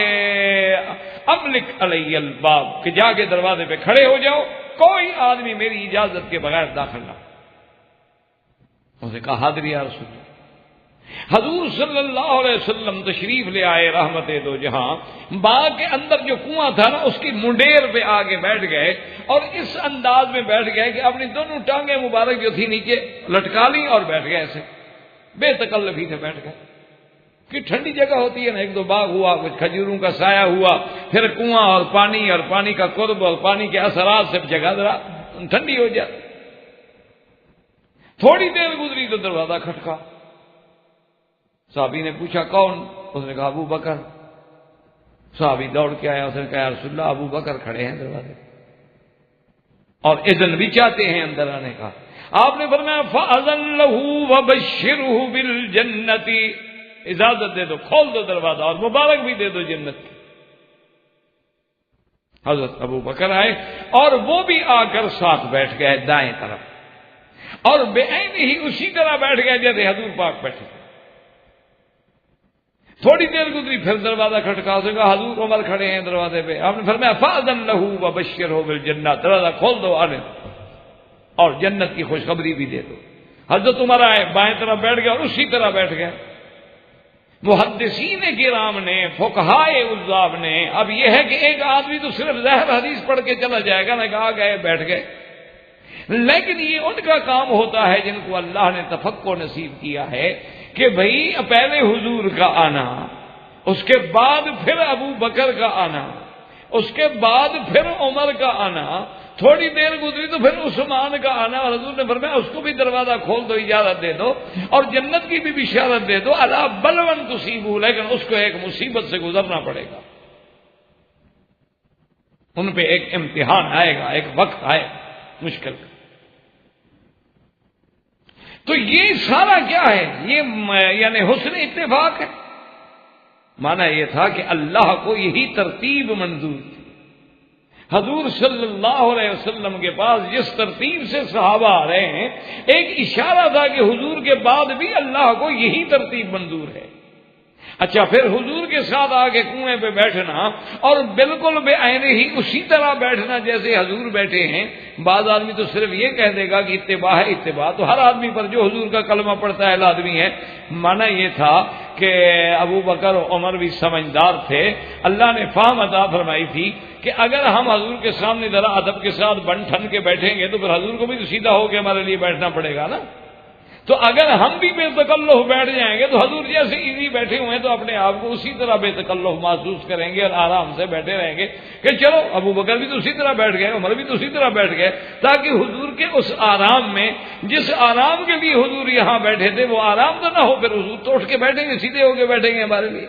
املک علی الباب، کہ جا کے دروازے پہ کھڑے ہو جاؤ، کوئی آدمی میری اجازت کے بغیر داخل نہ۔ انہوں نے کہا حاضر یا رسول اللہ۔ حضور صلی اللہ علیہ وسلم تشریف لے آئے رحمت دو جہاں، باغ کے اندر جو کنواں تھا نا اس کی منڈیر پہ آگے بیٹھ گئے اور اس انداز میں بیٹھ گئے کہ اپنی دونوں ٹانگیں مبارک جو تھی نیچے لٹکا لی اور بیٹھ گئے، ایسے بے تکلفی سے بیٹھ گئے۔ کہ ٹھنڈی جگہ ہوتی ہے نا، ایک دو باغ ہوا، کچھ کھجوروں کا سایہ ہوا، پھر کنواں اور پانی کا قرب اور پانی کے اثرات سے جگہ ذرا ٹھنڈی ہو جاتی۔ تھوڑی دیر گزری تو دروازہ کھٹکا، صحابی نے پوچھا کون؟ اس نے کہا ابو بکر۔ صحابی دوڑ کے آیا، اس نے کہا یا رسول اللہ ابو بکر کھڑے ہیں دروازے اور اذن بھی چاہتے ہیں اندر آنے کا۔ آپ نے فرمایا فَأَذَن لَهُ وَبَشِّرْهُ بِالْجَنَّةِ، اجازت دے دو، کھول دو دروازہ اور مبارک بھی دے دو جنت کی۔ حضرت ابو بکر آئے اور وہ بھی آ کر ساتھ بیٹھ گئے دائیں طرف، اور بے عین ہی اسی طرح بیٹھ گئے جیسے حضور پاک بیٹھے۔ تھوڑی دیر گزری پھر دروازہ کھٹکا، اس نے کہا حضور عمر کھڑے ہیں دروازے پہ۔ آپ نے فرمایا فَأَذَن لَهُ وَبَشِّرْهُ بِالْجَنَّةِ، دروازہ کھول دو آنے اور جنت کی خوشخبری بھی دے دو۔ حضرت عمر آئے، بائیں طرف بیٹھ گئے اور اسی طرح بیٹھ گئے۔ محدثین کرام نے، فقہائے عزاب نے، اب یہ ہے کہ ایک آدمی تو صرف ظاہر حدیث پڑھ کے چلا جائے گا، نہ کہا گئے بیٹھ گئے، لیکن یہ ان کا کام ہوتا ہے جن کو اللہ نے تفقہ نصیب کیا ہے کہ بھئی پہلے حضور کا آنا، اس کے بعد پھر ابو بکر کا آنا، اس کے بعد پھر عمر کا آنا، تھوڑی دیر گزری تو پھر عثمان کا آنا، اور حضور نے فرمایا اس کو بھی دروازہ کھول دو، اجازت دے دو اور جنت کی بھی بشارت دے دو، الا بلون تصیبوا، لیکن اس کو ایک مصیبت سے گزرنا پڑے گا، ان پہ ایک امتحان آئے گا، ایک وقت آئے مشکل کا۔ تو یہ سارا کیا ہے؟ یہ یعنی حسن اتفاق ہے۔ مانا یہ تھا کہ اللہ کو یہی ترتیب منظور تھی۔ حضور صلی اللہ علیہ وسلم کے پاس جس ترتیب سے صحابہ آ رہے ہیں، ایک اشارہ تھا کہ حضور کے بعد بھی اللہ کو یہی ترتیب منظور ہے۔ اچھا، پھر حضور کے ساتھ آ کے کنویں پہ بیٹھنا اور بالکل بے عین ہی اسی طرح بیٹھنا جیسے حضور بیٹھے ہیں۔ بعض آدمی تو صرف یہ کہہ دے گا کہ اتباع ہے، اتباع تو ہر آدمی پر جو حضور کا کلمہ پڑھتا ہے لازمی ہے۔ مانا یہ تھا کہ ابو بکر و عمر بھی سمجھدار تھے، اللہ نے فہم عطا فرمائی تھی کہ اگر ہم حضور کے سامنے ذرا ادب کے ساتھ بن ٹھن کے بیٹھیں گے تو پھر حضور کو بھی تو سیدھا ہو کے ہمارے لیے بیٹھنا پڑے گا نا۔ تو اگر ہم بھی بے تکلف بیٹھ جائیں گے تو حضور جیسے ایزی بیٹھے ہوئے ہیں تو اپنے آپ کو اسی طرح بے تکلف محسوس کریں گے اور آرام سے بیٹھے رہیں گے کہ چلو ابو بکر بھی تو اسی طرح بیٹھ گئے، عمر بھی تو اسی طرح بیٹھ گئے، تاکہ حضور کے اس آرام میں، جس آرام کے لیے حضور یہاں بیٹھے تھے، وہ آرام تو نہ ہو، پھر حضور تو اٹھ کے بیٹھیں گے، سیدھے ہو کے بیٹھیں گے ہمارے لیے۔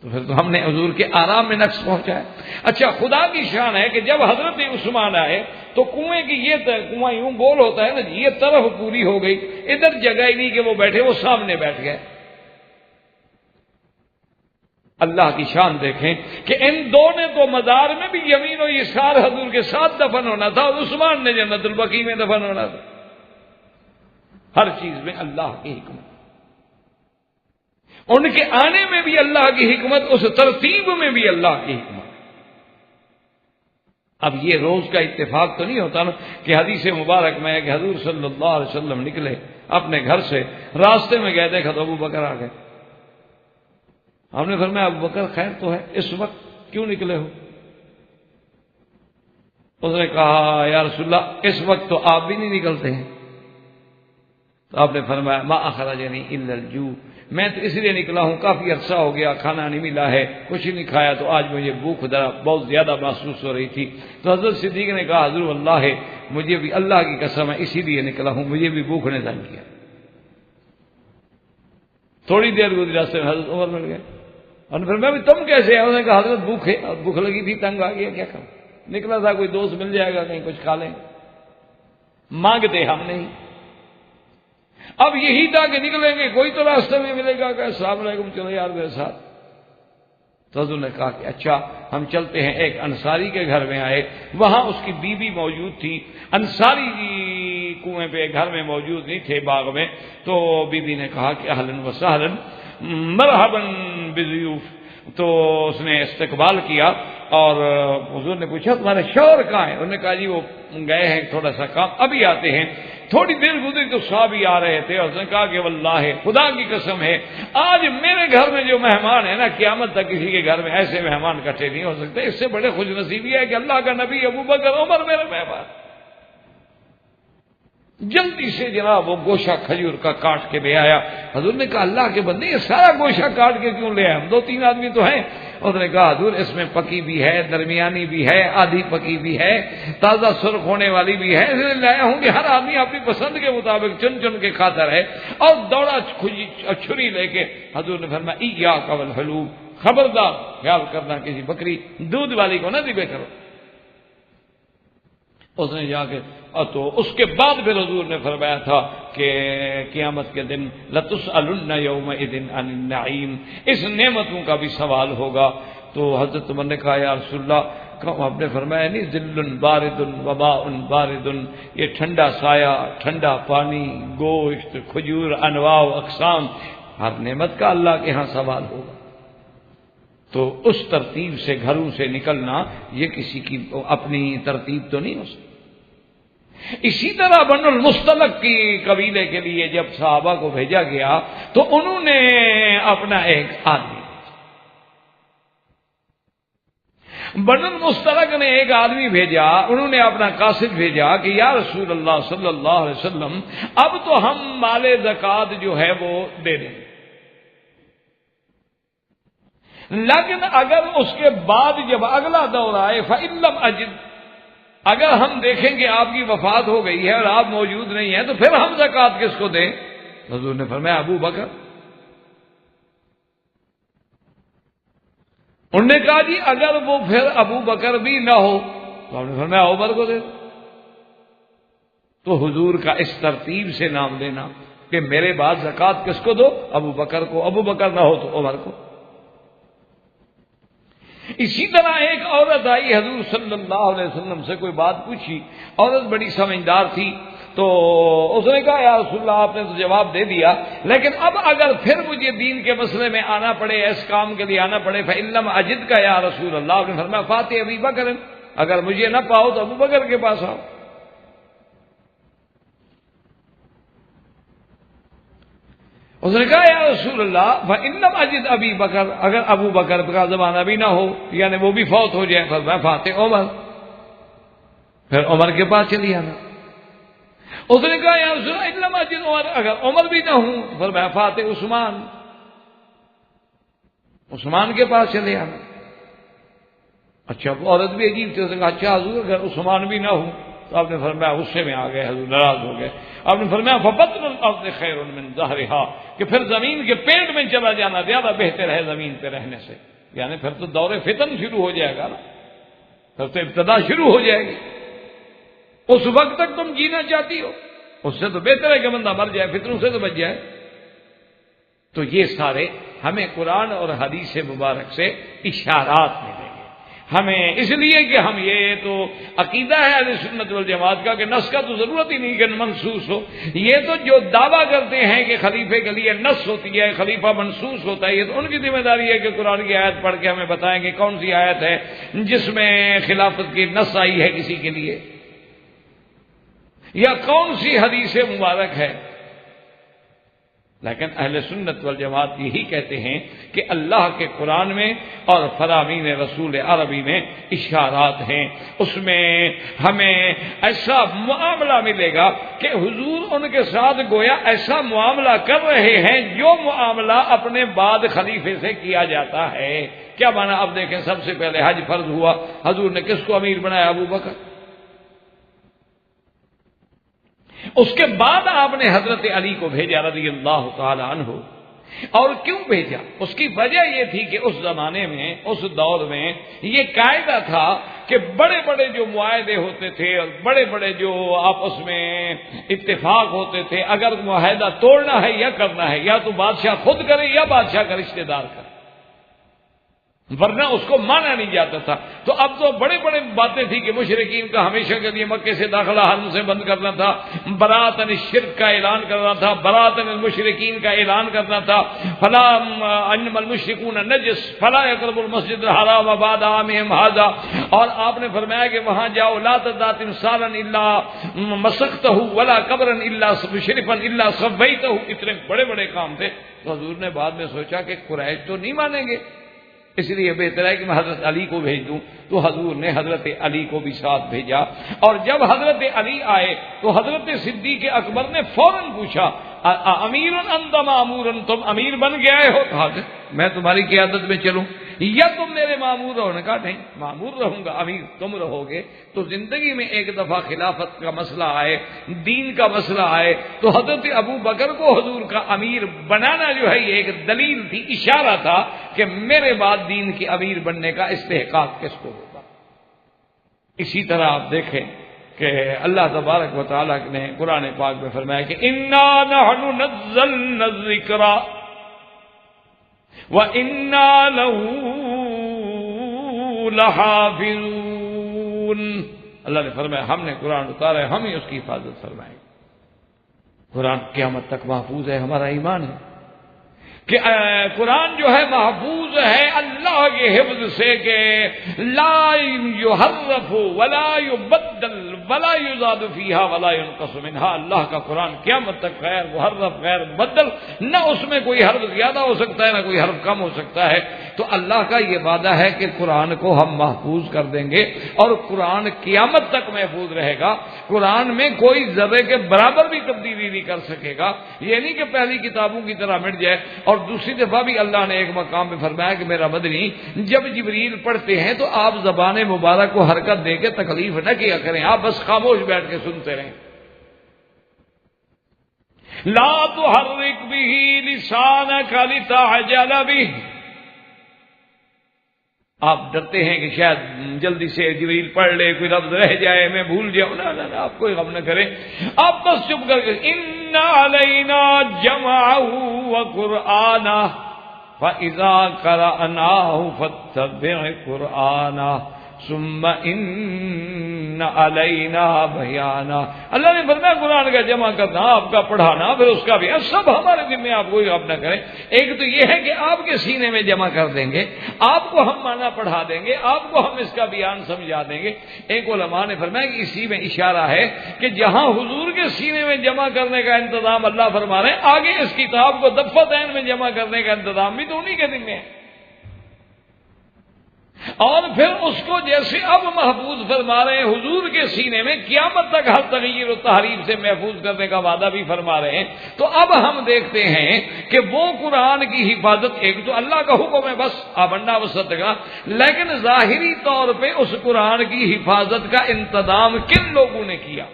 تو پھر تو ہم نے حضور کے آرام میں نقص پہنچا ہے۔ اچھا، خدا کی شان ہے کہ جب حضرت عثمان آئے تو کنویں کی یہ کنواں یوں گول ہوتا ہے نا، یہ طرف پوری ہو گئی، ادھر جگہ ہی نہیں کہ وہ بیٹھے، وہ سامنے بیٹھ گئے۔ اللہ کی شان دیکھیں کہ ان دو نے تو مزار میں بھی یمین و یسار حضور کے ساتھ دفن ہونا تھا اور عثمان نے جنت البقیع میں دفن ہونا تھا۔ ہر چیز میں اللہ کی حکمت، ان کے آنے میں بھی اللہ کی حکمت، اس ترتیب میں بھی اللہ کی حکمت۔ اب یہ روز کا اتفاق تو نہیں ہوتا نا کہ حدیث مبارک میں ہے کہ حضور صلی اللہ علیہ وسلم نکلے اپنے گھر سے، راستے میں گئے دیکھا تو ابو بکر آ گئے۔ ہم نے فرمایا ابو بکر خیر تو ہے، اس وقت کیوں نکلے ہو؟ اس نے کہا یا رسول اللہ اس وقت تو آپ بھی نہیں نکلتے ہیں؟ تو آپ نے فرمایا ما اخرجنی الا الجوع، میں تو اس لیے نکلا ہوں کافی عرصہ ہو گیا کھانا نہیں ملا ہے، کچھ نہیں کھایا، تو آج مجھے بھوک ذرا بہت زیادہ محسوس ہو رہی تھی۔ تو حضرت صدیق نے کہا حضور اللہ ہے، مجھے بھی اللہ کی قسم ہے اسی لیے نکلا ہوں، مجھے بھی بھوک نے تنگ کیا۔ تھوڑی دیر گزری راستے میں حضرت عمر مل گئے، اور پھر میں بھی تم کیسے ہیں؟ انہوں نے کہا حضرت بھوک ہے، اور بھوک لگی تھی، تنگ آ گیا، کیا کروں، نکلا تھا کوئی دوست مل جائے گا کہیں کچھ کھا لیں، مانگتے ہم نہیں۔ اب یہی تھا کہ نکلیں گے کوئی تو راستے میں ملے گا کہ السلام علیکم چلو یار میرے ساتھ۔ تو حضور نے کہا کہ اچھا ہم چلتے ہیں۔ ایک انصاری کے گھر میں آئے، وہاں اس کی بیوی موجود تھی۔ انصاری جی کنویں پہ گھر میں موجود نہیں تھے، باغ میں۔ تو بیوی نے کہا کہ اہلاً و سہلاً مرحباً بضیوف۔ تو اس نے استقبال کیا، اور حضور نے پوچھا تمہارے شوہر کہاں ہیں؟ انہوں نے کہا جی وہ گئے ہیں تھوڑا سا کام، ابھی آتے ہیں۔ تھوڑی دیر گزری تو صحابی آ رہے تھے، اور اس نے کہا کہ واللہ خدا کی قسم ہے آج میرے گھر میں جو مہمان ہیں نا، قیامت تک کسی کے گھر میں ایسے مہمان اکٹھے نہیں ہو سکتے۔ اس سے بڑے خوش نصیبی ہے کہ اللہ کا نبی ابو بکر عمر میرے مہمان۔ جلدی سے جناب وہ گوشہ کھجور کا کاٹ کے لے آیا۔ حضور نے کہا اللہ کے بندے یہ سارا گوشہ کاٹ کے کیوں لے آئے؟ ہم 2-3 آدمی تو ہیں۔ اس نے کہا حضور اس میں پکی بھی ہے، درمیانی بھی ہے، آدھی پکی بھی ہے، تازہ سرخ ہونے والی بھی ہے، اس لیے لایا ہوں کہ ہر آدمی اپنی پسند کے مطابق چن چن کے کھاتا رہے۔ اور دوڑا چھری لے کے حضور نے فرمایا ایاک والحلوب، خبردار خیال کرنا کسی بکری دودھ والی کو نہ ذبح کرو۔ اس نے جا کے تو اس کے بعد پھر حضور نے فرمایا تھا کہ قیامت کے دن لَتُسْأَلُنَّ يَوْمَئِذٍ عَنِ النَّعِيمِ، اس نعمتوں کا بھی سوال ہوگا۔ تو حضرت عمر نے کہا یا رسول اللہ، آپ نے فرمایا نہیں ذل بارد وباء بارد، یہ ٹھنڈا سایہ، ٹھنڈا پانی، گوشت، کھجور، انواع و اقسام، ہر نعمت کا اللہ کے ہاں سوال ہوگا۔ تو اس ترتیب سے گھروں سے نکلنا یہ کسی کی اپنی ترتیب تو نہیں ہو سکتی۔ اسی طرح بنو المصطلق کی قبیلے کے لیے جب صحابہ کو بھیجا گیا تو انہوں نے اپنا ایک آدمی، بنو المصطلق نے ایک آدمی بھیجا، انہوں نے اپنا قاصد بھیجا کہ یا رسول اللہ صلی اللہ علیہ وسلم اب تو ہم مال زکوٰۃ جو ہے وہ دے دیں، لیکن اگر اس کے بعد جب اگلا دور آئے فَإِن لَمْ أَجِدْ، اگر ہم دیکھیں کہ آپ کی وفات ہو گئی ہے اور آپ موجود نہیں ہیں تو پھر ہم زکوٰۃ کس کو دیں؟ حضور نے فرمایا ابو بکر۔ انہوں نے کہا جی اگر وہ پھر ابو بکر بھی نہ ہو تو ہم نے فرمایا عمر کو دے۔ تو حضور کا اس ترتیب سے نام لینا کہ میرے بعد زکوٰۃ کس کو دو؟ ابو بکر کو، ابو بکر نہ ہو تو عمر کو۔ اسی طرح ایک عورت آئی حضور صلی اللہ علیہ وسلم سے، کوئی بات پوچھی، عورت بڑی سمجھدار تھی، تو اس نے کہا یا رسول اللہ آپ نے تو جواب دے دیا، لیکن اب اگر پھر مجھے دین کے مسئلے میں آنا پڑے، اس کام کے لیے آنا پڑے فَإِن لَمْ أَجِدْكَ یا رسول اللہ، آپ نے فرمایا فاتح ابی بکر، اگر مجھے نہ پاؤ تو ابو بکر کے پاس آؤ۔ اس نے کہا یا رسول اللہ فَإِن لَمْ أَجِدْ أَبِي بکر، اگر ابو بکر کا زمانہ بھی نہ ہو یعنی وہ بھی فوت ہو جائے، فرمایا فاتح عمر، پھر عمر کے پاس چلی آنا۔ اس نے کہا یا رسول اللہ إِن لَمْ أَجِدْ عمر، اگر عمر بھی نہ ہوں، فرمایا فاتح عثمان، عثمان کے پاس چلے آنا۔ اچھا عورت بھی عجیب تھی، اس نے کہا اچھا حضور اگر عثمان بھی نہ ہوں، تو آپ نے فرمایا غصے میں آ گئے، حضور ناراض ہو گئے۔ آپ نے فرمایا فَبَطْنُ الْأَرْضِ خَيْرٌ مِّن ظَهْرِهَا، کہ پھر زمین کے پیٹ میں چلا جانا زیادہ بہتر ہے زمین پہ رہنے سے، یعنی پھر تو دور فتن شروع ہو جائے گا نا، پھر تو ابتدا شروع ہو جائے گی۔ اس وقت تک تم جینا چاہتی ہو، اس سے تو بہتر ہے کہ بندہ مر جائے، فتنوں سے تو بچ جائے۔ تو یہ سارے ہمیں قرآن اور حدیث مبارک سے اشارات ملیں گے ہمیں، اس لیے کہ ہم یہ تو عقیدہ ہے اہل سنت والجماعت کا کہ نص کا تو ضرورت ہی نہیں کہ منسوس ہو۔ یہ تو جو دعویٰ کرتے ہیں کہ خلیفے کے لیے نص ہوتی ہے، خلیفہ منسوس ہوتا ہے، یہ تو ان کی ذمہ داری ہے کہ قرآن کی آیت پڑھ کے ہمیں بتائیں کہ کون سی آیت ہے جس میں خلافت کی نص آئی ہے کسی کے لیے، یا کون سی حدیث مبارک ہے لیکن اہل سنت والجماعت یہی کہتے ہیں کہ اللہ کے قرآن میں اور فرامین رسول عربی میں اشارات ہیں، اس میں ہمیں ایسا معاملہ ملے گا کہ حضور ان کے ساتھ گویا ایسا معاملہ کر رہے ہیں جو معاملہ اپنے بعد خلیفے سے کیا جاتا ہے۔ کیا مانا؟ اب دیکھیں، سب سے پہلے حج فرض ہوا، حضور نے کس کو امیر بنایا؟ ابو بکر۔ اس کے بعد آپ نے حضرت علی کو بھیجا رضی اللہ تعالی عنہ۔ اور کیوں بھیجا؟ اس کی وجہ یہ تھی کہ اس زمانے میں، اس دور میں یہ قاعدہ تھا کہ بڑے بڑے جو معاہدے ہوتے تھے اور بڑے بڑے جو آپس میں اتفاق ہوتے تھے، اگر معاہدہ توڑنا ہے یا کرنا ہے، یا تو بادشاہ خود کرے یا بادشاہ کا رشتہ دار کرے، ورنہ اس کو مانا نہیں جاتا تھا۔ تو اب تو بڑے بڑے باتیں تھی کہ مشرکین کا ہمیشہ کے لیے مکے سے داخلہ حرم سے بند کرنا تھا، براءۃ الشرک کا اعلان کرنا تھا، براءۃ المشرکین کا اعلان کرنا تھا، فلا انما المشرکون نجس فلا يقربوا المسجد الحرام بعد عامهم هذا۔ اور آپ نے فرمایا کہ وہاں جاؤ، لا تدع تمثالا الا مسخته ولا قبرا الا مشرفا الا سويته۔ اتنے بڑے بڑے کام تھے۔ تو حضور نے بعد میں سوچا کہ قریش تو نہیں مانیں گے، اس لیے بہتر ہے کہ میں حضرت علی کو بھیج دوں۔ تو حضور نے حضرت علی کو بھی ساتھ بھیجا، اور جب حضرت علی آئے تو حضرت صدیق اکبر نے فوراً پوچھا، امیر انت مامور، تم امیر بن کے آئے ہو؟ کہا کہ میں تمہاری قیادت میں چلوں یا تم میرے مامور رہو؟ نے کہا نہیں، مامور رہوں گا، امیر تم رہو گے۔ تو زندگی میں ایک دفعہ خلافت کا مسئلہ آئے، دین کا مسئلہ آئے، تو حضرت ابو بکر کو حضور کا امیر بنانا جو ہے یہ ایک دلیل تھی، اشارہ تھا کہ میرے بعد دین کی امیر بننے کا استحقاق کس کو ہوگا۔ اسی طرح آپ دیکھیں کہ اللہ تبارک و تعالیٰ نے قرآن پاک میں فرمایا کہ اِنَّا نَحْنُ نَزَّلْنَا الذِّكْرَ وَإِنَّا لَهُ لَحَافِظُونَ۔ اللہ نے فرمایا ہم نے قرآن اتارا ہے، ہم ہی اس کی حفاظت فرمائیں۔ قرآن قیامت تک محفوظ ہے، ہمارا ایمان ہے کہ قرآن جو ہے محفوظ ہے اللہ کے حفظ سے، کہ لا یحرف ولا یبدل ولا یزاد فیہا ولا ینقص منہا۔ اللہ کا قرآن قیامت تک غیر محرف غیر مبدل، نہ اس میں کوئی حرف زیادہ ہو سکتا ہے نہ کوئی حرف کم ہو سکتا ہے۔ تو اللہ کا یہ وعدہ ہے کہ قرآن کو ہم محفوظ کر دیں گے، اور قرآن قیامت تک محفوظ رہے گا۔ قرآن میں کوئی ذرے کے برابر بھی تبدیلی نہیں کر سکے گا۔ یہ نہیں کہ پہلی کتابوں کی طرح مٹ جائے۔ اور دوسری دفعہ بھی اللہ نے ایک مقام پہ فرمایا کہ میرا مدنی جب جبریل پڑھتے ہیں تو آپ زبان مبارک کو حرکت دے کے تکلیف نہ کیا کریں، آپ بس خاموش بیٹھ کے سنتے رہیں۔ لا تحرک به لسانک لتعجل به۔ آپ ڈرتے ہیں کہ شاید جلدی سے جبریل پڑھ لے، کوئی لفظ رہ جائے، میں بھول جاؤں۔ نہ آپ کوئی غم نہ کریں، آپ بس چپ کر کے ان علینا جمعہ وقرآنہ فاذا قرأناہ فاتبع قرآنہ ثم ان علینا بیانہ۔ اللہ نے فرمایا قرآن کا جمع کرنا، آپ کا پڑھانا، پھر اس کا بھی سب ہمارے ذمہ، آپ کوئی غم نہ کریں۔ ایک تو یہ ہے کہ آپ کے سینے میں جمع کر دیں گے، آپ کو ہم معنی پڑھا دیں گے، آپ کو ہم اس کا بیان سمجھا دیں گے۔ ایک علماء نے فرمایا کہ اسی میں اشارہ ہے کہ جہاں حضور کے سینے میں جمع کرنے کا انتظام اللہ فرما رہے ہیں، آگے اس کتاب کو دفتین میں جمع کرنے کا انتظام بھی تو انہی کے ذمہ ہے۔ اور پھر اس کو جیسے اب محفوظ فرما رہے ہیں حضور کے سینے میں، قیامت تک ہر تغیر و تحریف سے محفوظ کرنے کا وعدہ بھی فرما رہے ہیں۔ تو اب ہم دیکھتے ہیں کہ وہ قرآن کی حفاظت، ایک تو اللہ کا حکم ہے بس آمنا وصدقنا، لیکن ظاہری طور پہ اس قرآن کی حفاظت کا انتظام کن لوگوں نے کیا؟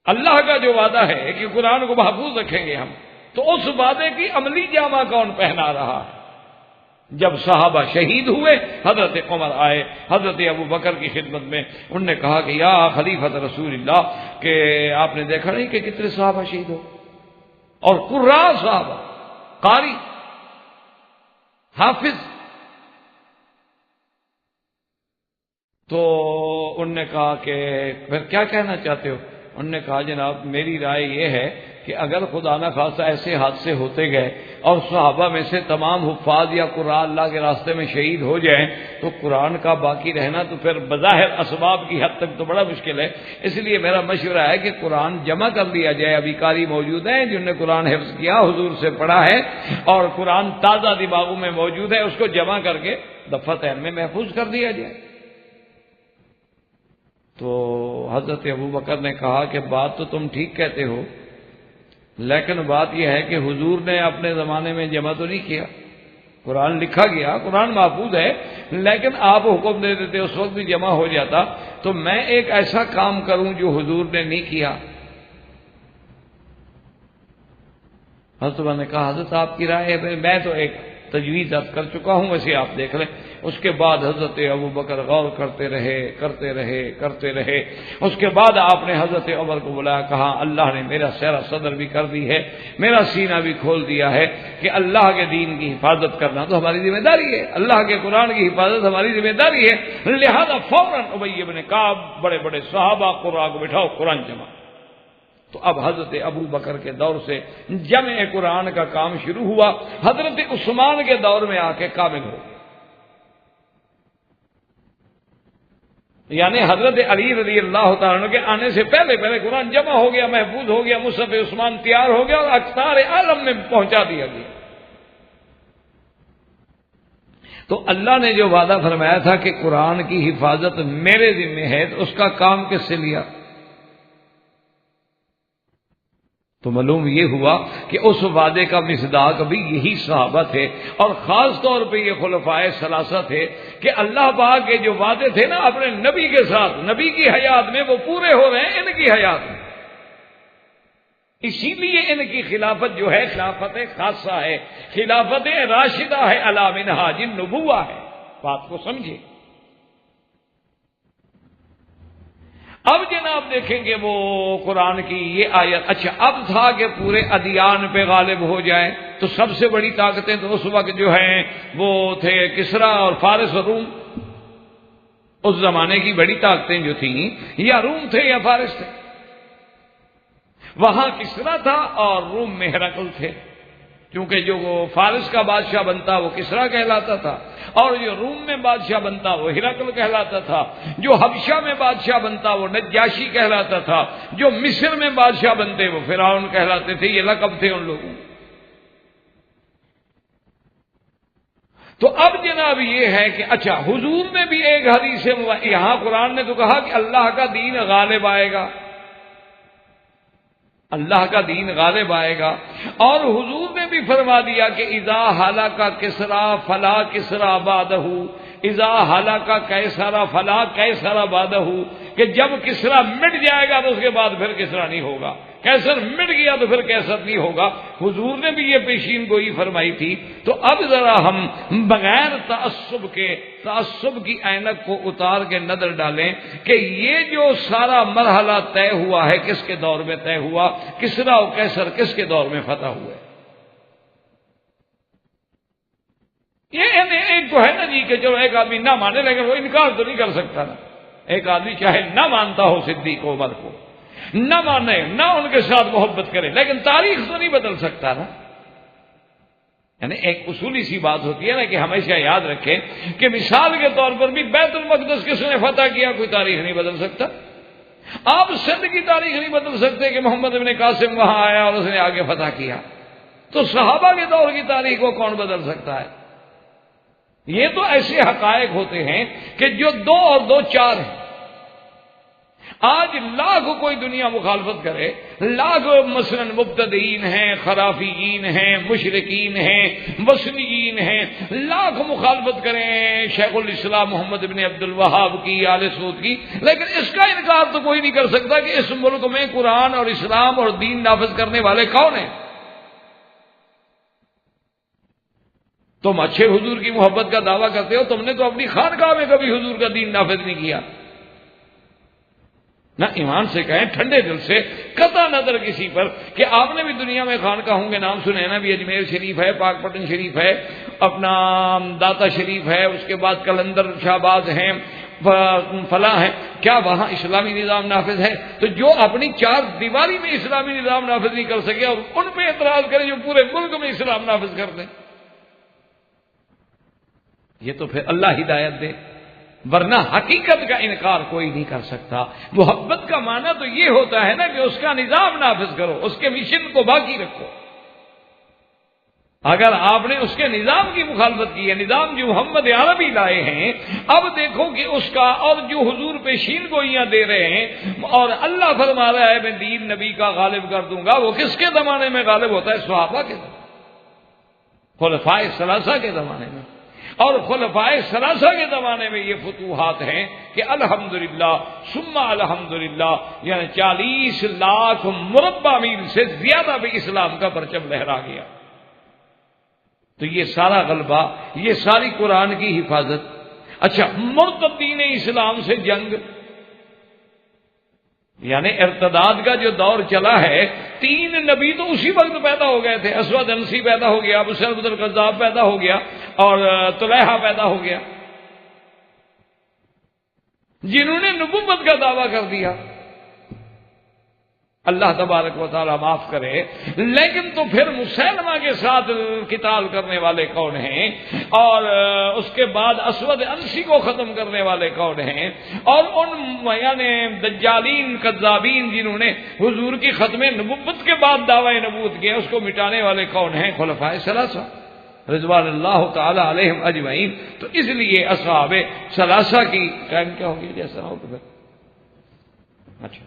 اللہ کا جو وعدہ ہے کہ قرآن کو محفوظ رکھیں گے ہم، تو اس وعدے کی عملی جامہ کون پہنا رہا ہے؟ جب صحابہ شہید ہوئے، حضرت عمر آئے حضرت ابو بکر کی خدمت میں، انہوں نے کہا کہ یا خلیفۃ رسول اللہ، کہ آپ نے دیکھا نہیں کہ کتنے صحابہ شہید ہو، اور قراء صحابہ، قاری، حافظ۔ تو انہوں نے کہا کہ پھر کیا کہنا چاہتے ہو؟ انہوں نے کہا جناب میری رائے یہ ہے کہ اگر خدا نہ خاصہ ایسے حادثے ہوتے گئے اور صحابہ میں سے تمام حفاظ یا قراء اللہ کے راستے میں شہید ہو جائیں تو قرآن کا باقی رہنا تو پھر بظاہر اسباب کی حد تک تو بڑا مشکل ہے۔ اس لیے میرا مشورہ ہے کہ قرآن جمع کر لیا جائے۔ ابھی قاری موجود ہیں جنہوں نے قرآن حفظ کیا، حضور سے پڑھا ہے اور قرآن تازہ دماغوں میں موجود ہے، اس کو جمع کر کے دفتر میں محفوظ کر دیا جائے۔ تو حضرت ابوبکر نے کہا کہ بات تو تم ٹھیک کہتے ہو، لیکن بات یہ ہے کہ حضور نے اپنے زمانے میں جمع تو نہیں کیا، قرآن لکھا گیا، قرآن محفوظ ہے، لیکن آپ حکم دے دیتے اس وقت بھی جمع ہو جاتا۔ تو میں ایک ایسا کام کروں جو حضور نے نہیں کیا۔ حضرت عمر نے کہا حضرت آپ کی رائے ہے، میں تو ایک تجویز عرض کر چکا ہوں، ویسے آپ دیکھ لیں۔ اس کے بعد حضرت ابوبکر غور کرتے رہے۔ اس کے بعد آپ نے حضرت عمر کو بلایا، کہا اللہ نے میرا سیرا صدر بھی کر دی ہے، میرا سینہ بھی کھول دیا ہے کہ اللہ کے دین کی حفاظت کرنا تو ہماری ذمہ داری ہے، اللہ کے قرآن کی حفاظت ہماری ذمہ داری ہے۔ لہذا فوراً ابی بن کعب، بڑے بڑے صحابہ، قراء کو بٹھاؤ، قرآن جمع۔ تو اب حضرت ابو بکر کے دور سے جمع قرآن کا کام شروع ہوا، حضرت عثمان کے دور میں آ کے کامل ہو گیا۔ یعنی حضرت علی رضی اللہ تعالیٰ عنہ کے آنے سے پہلے قرآن جمع ہو گیا، محفوظ ہو گیا، مصحف عثمان تیار ہو گیا اور اقطار عالم میں پہنچا دیا گیا۔ تو اللہ نے جو وعدہ فرمایا تھا کہ قرآن کی حفاظت میرے ذمہ ہے، تو اس کا کام کس سے لیا؟ تو معلوم یہ ہوا کہ اس وعدے کا مصداق بھی یہی صحابہ تھے، اور خاص طور پہ یہ خلفائے ثلاثہ تھے کہ اللہ پاک کے جو وعدے تھے نا اپنے نبی کے ساتھ، نبی کی حیات میں، وہ پورے ہو رہے ہیں ان کی حیات میں۔ اسی لیے ان کی خلافت جو ہے خلافت خاصہ ہے، خلافت راشدہ ہے، علی منہاج النبوہ ہے۔ بات کو سمجھے۔ اب جناب دیکھیں گے وہ قرآن کی یہ آیت، اچھا اب تھا کہ پورے ادیان پہ غالب ہو جائے، تو سب سے بڑی طاقتیں تو اس وقت جو ہیں وہ تھے کسریٰ اور فارس اور روم۔ اس زمانے کی بڑی طاقتیں جو تھیں یا روم تھے یا فارس تھے۔ وہاں کسریٰ تھا اور روم میں ہرقل تھے، کیونکہ جو وہ فارس کا بادشاہ بنتا وہ کسریٰ کہلاتا تھا، اور جو روم میں بادشاہ بنتا وہ ہرقل کہلاتا تھا، جو حبشہ میں بادشاہ بنتا وہ نجاشی کہلاتا تھا، جو مصر میں بادشاہ بنتے وہ فرعون کہلاتے تھے۔ یہ لقب تھے ان لوگوں۔ تو اب جناب یہ ہے کہ اچھا حضور نے بھی ایک حدیث یہاں قرآن نے تو کہا کہ اللہ کا دین غالب آئے گا، اللہ کا دین غالب آئے گا، اور حضور نے بھی فرما دیا کہ اذا ہلاک کسریٰ فلا کسریٰ بعدہ، اذا ہلاک قیصر فلا قیصر بعدہ، کہ جب کسریٰ مٹ جائے گا تو اس کے بعد پھر کسریٰ نہیں ہوگا، قیصر مٹ گیا تو پھر قیصر نہیں ہوگا۔ حضور نے بھی یہ پیشین گوئی فرمائی تھی۔ تو اب ذرا ہم بغیر تعصب کی اینک کو اتار کے نظر ڈالیں کہ یہ جو سارا مرحلہ طے ہوا ہے کس کے دور میں طے ہوا، کسریٰ و قیصر کس کے دور میں فتح ہوئے۔ یہ ایک تو ہے نا جی کہ چلو ایک آدمی نہ مانے لیکن وہ انکار تو نہیں کر سکتا نا۔ ایک آدمی چاہے نہ مانتا ہو صدیق و عمر کو، نہ مانے، نہ ان کے ساتھ محبت کرے، لیکن تاریخ تو نہیں بدل سکتا نا۔ یعنی ایک اصولی سی بات ہوتی ہے نا کہ ہمیشہ یاد رکھیں کہ مثال کے طور پر بھی بیت المقدس کس نے فتح کیا، کوئی تاریخ نہیں بدل سکتا۔ آپ سندھ کی تاریخ نہیں بدل سکتے کہ محمد ابن قاسم وہاں آیا اور اس نے آگے فتح کیا، تو صحابہ کے دور کی تاریخ کو کون بدل سکتا ہے؟ یہ تو ایسے حقائق ہوتے ہیں کہ جو 2 اور 2 4 ہیں۔ آج لاکھ کوئی دنیا مخالفت کرے، لاکھ مثلا مبتدئین ہیں، خرافیین ہیں، مشرکین ہیں، وثنیین ہیں، لاکھ مخالفت کریں شیخ الاسلام محمد بن عبد الوہاب کی، آل سعود کی، لیکن اس کا انکار تو کوئی نہیں کر سکتا کہ اس ملک میں قرآن اور اسلام اور دین نافذ کرنے والے کون ہیں۔ تم اچھے حضور کی محبت کا دعویٰ کرتے ہو، تم نے تو اپنی خانقاہ میں کبھی حضور کا دین نافذ نہیں کیا۔ نہ ایمان سے کہیں، ٹھنڈے دل سے، قطع نظر کسی پر کہ آپ نے بھی دنیا میں خانقاہوں کے نام سنے نا، بھی اجمیر شریف ہے، پاک پٹن شریف ہے، اپنا داتا شریف ہے، اس کے بعد کلندر شہباز ہیں، فلاں ہیں، کیا وہاں اسلامی نظام نافذ ہے؟ تو جو اپنی چار دیواری میں اسلامی نظام نافذ نہیں کر سکے اور ان پہ اعتراض کرے جو پورے ملک میں اسلام نافذ کر دیں، یہ تو پھر اللہ ہدایت دے، ورنہ حقیقت کا انکار کوئی نہیں کر سکتا۔ محبت کا معنی تو یہ ہوتا ہے نا کہ اس کا نظام نافذ کرو، اس کے مشن کو باقی رکھو۔ اگر آپ نے اس کے نظام کی مخالفت کی ہے، نظام جو محمد عربی لائے ہیں، اب دیکھو کہ اس کا اور جو حضور پیشین گوئیاں دے رہے ہیں، اور اللہ فرما رہا ہے میں دین نبی کا غالب کر دوں گا، وہ کس کے زمانے میں غالب ہوتا ہے؟ صحابہ کے زمانے، خلفائے ثلاثہ کے زمانے میں۔ اور خلفائے ثلاثہ کے زمانے میں یہ فتوحات ہیں کہ الحمدللہ ثم الحمدللہ، یعنی 40 لاکھ مربع میل سے زیادہ بھی اسلام کا پرچم لہرا گیا۔ تو یہ سارا غلبہ، یہ ساری قرآن کی حفاظت۔ اچھا، مرتدین اسلام سے جنگ، یعنی ارتداد کا جو دور چلا ہے، 3 نبی تو اسی وقت پیدا ہو گئے تھے۔ اسود انسی پیدا ہو گیا، ابو سلمۃ الکذاب پیدا ہو گیا، اور طلحہ پیدا ہو گیا، جنہوں نے نبوت کا دعویٰ کر دیا۔ اللہ تبارک و تعالیٰ معاف کرے، لیکن تو پھر مسلمہ کے ساتھ قتال کرنے والے کون ہیں؟ اور اس کے بعد اسود انسی کو ختم کرنے والے کون ہیں؟ اور ان یعنی دجالین کذابین جنہوں نے حضور کی ختم نبوت کے بعد دعوی نبوت کیا، اس کو مٹانے والے کون ہیں؟ خلفائے ثلاثہ رضوان اللہ تعالی علیہم اجمعین۔ تو اس لیے اصحاب ثلاثہ کی ٹائم کیا ہوگی جیسا ہو تو اچھا،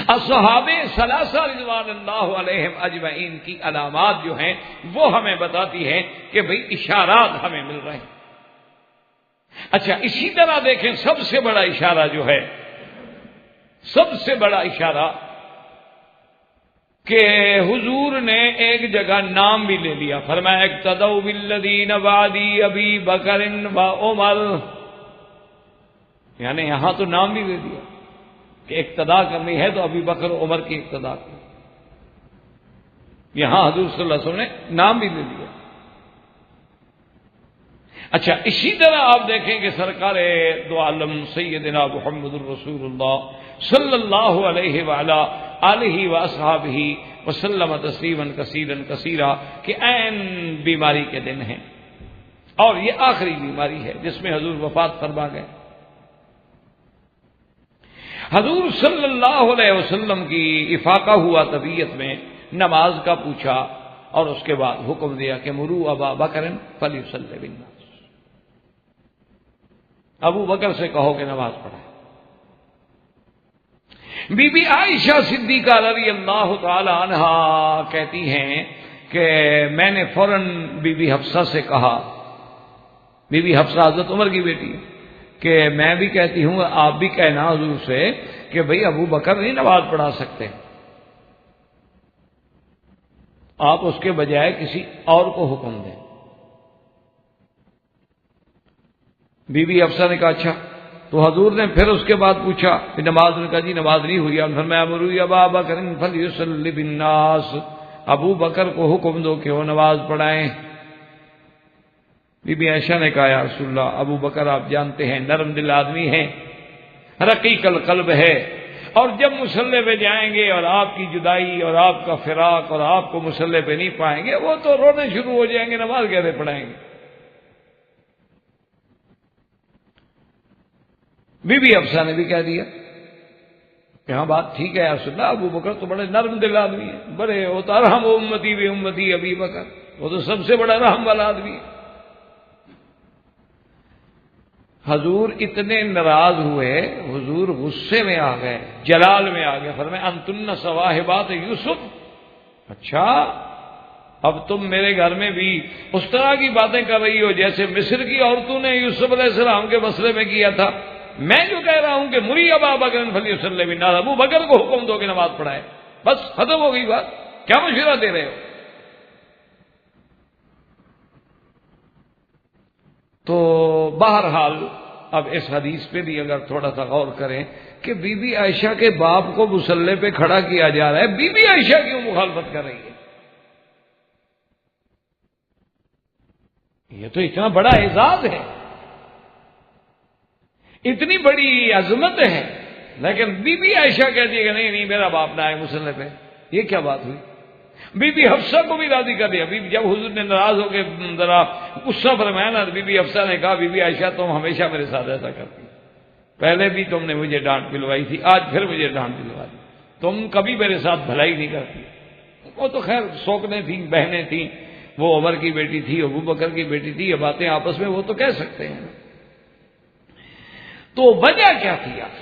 اصحاب ثلاثہ رضوان اللہ علیہم اجمعین کی علامات جو ہیں وہ ہمیں بتاتی ہیں کہ بھئی اشارات ہمیں مل رہے ہیں۔ اچھا، اسی طرح دیکھیں سب سے بڑا اشارہ جو ہے، سب سے بڑا اشارہ کہ حضور نے ایک جگہ نام بھی لے لیا، فرمایا اقتدوا بالذین بعدی ابی بکر و عمر، یعنی یہاں تو نام بھی لے دیا کہ اقتدا کرنی ہے تو ابی بکر و عمر کی اقتدا کی، یہاں حضور صلی اللہ علیہ وسلم نے نام بھی لے لیا۔ اچھا، اسی طرح آپ دیکھیں کہ سرکار دو عالم سیدنا محمد الرسول اللہ صلی اللہ علیہ وعلا آلہ واصحابہ وسلم تسلیما کثیرا کثیرا کہ عین بیماری کے دن ہیں، اور یہ آخری بیماری ہے جس میں حضور وفات فرما گئے۔ حضور صلی اللہ علیہ وسلم کی افاقہ ہوا طبیعت میں، نماز کا پوچھا اور اس کے بعد حکم دیا کہ مروا ابا بکر فلیصلی بالناس، ابو بکر سے کہو کہ نماز پڑھائے۔ بی بی عائشہ صدیقہ رضی اللہ تعالی عنہا کہتی ہیں کہ میں نے فوراً بی بی حفصہ سے کہا، بی بی حفصہ حضرت عمر کی بیٹی ہے، کہ میں بھی کہتی ہوں آپ بھی کہنا حضور سے کہ بھئی ابو بکر نہیں نماز پڑھا سکتے، آپ اس کے بجائے کسی اور کو حکم دیں۔ بی بی حفصہ نے کہا اچھا، تو حضور نے پھر اس کے بعد پوچھا کہ نماز، نے کہا جی نماز نہیں ہوئی، فرمایا مروا ابا بکر فلیصلی بالناس، ابو بکر کو حکم دو کہ وہ نماز پڑھائیں۔ بی بی عائشہ نے کہا یا رسول اللہ، ابو بکر آپ جانتے ہیں نرم دل آدمی ہیں، رقیق القلب ہے، اور جب مصلی پہ جائیں گے اور آپ کی جدائی اور آپ کا فراق اور آپ کو مصلی پہ نہیں پائیں گے وہ تو رونے شروع ہو جائیں گے، نماز کیسے پڑھائیں گے؟ بی بی حفصہ نے بھی کہہ دیا کہ ہاں بات ٹھیک ہے یا رسول اللہ، ابو بکر تو بڑے نرم دل آدمی ہیں، بڑے ہوتا رحم امتی بھی امتی ابی بکر، وہ تو سب سے بڑا رحم والا آدمی ہے۔ حضور اتنے ناراض ہوئے، حضور غصے میں آ گئے، جلال میں آ گئے، فرمایا انتن صواحبات یوسف، اچھا اب تم میرے گھر میں بھی اس طرح کی باتیں کر رہی ہو جیسے مصر کی عورتوں نے یوسف علیہ السلام کے مسئلے میں کیا تھا۔ میں جو کہہ رہا ہوں کہ مری ابا بکر فلیصلی بالناس، ابو بکر کو حکم دو کہ نماز پڑھائے، بس ختم ہو گئی بات، کیا مشورہ دے رہے ہو؟ تو بہرحال اب اس حدیث پہ بھی اگر تھوڑا سا غور کریں کہ بی بی عائشہ کے باپ کو مصلی پہ کھڑا کیا جا رہا ہے، بی بی عائشہ کیوں مخالفت کر رہی ہے؟ یہ تو اتنا بڑا اعزاز ہے۔ اتنی بڑی عظمت ہے، لیکن بی بی عائشہ کہتی ہے کہ نہیں میرا باپ نہ آئے مسلح پہ. یہ کیا بات ہوئی؟ بی بی حفصہ کو بھی راضی کر دیا. جب حضور نے ناراض ہو کے ذرا غصہ فرمایا نا، بی بی حفصہ نے کہا بی بی عائشہ تم ہمیشہ میرے ساتھ ایسا کرتی، پہلے بھی تم نے مجھے ڈانٹ پلوائی تھی، آج پھر مجھے ڈانٹ پلوا دی، تم کبھی میرے ساتھ بھلائی نہیں کرتی. وہ تو خیر سوکنے تھیں، بہنیں تھیں، وہ عمر کی بیٹی تھی، ابو بکر کی بیٹی تھی، یہ باتیں آپس میں وہ تو کہہ سکتے ہیں. تو وجہ کیا تھی آپ؟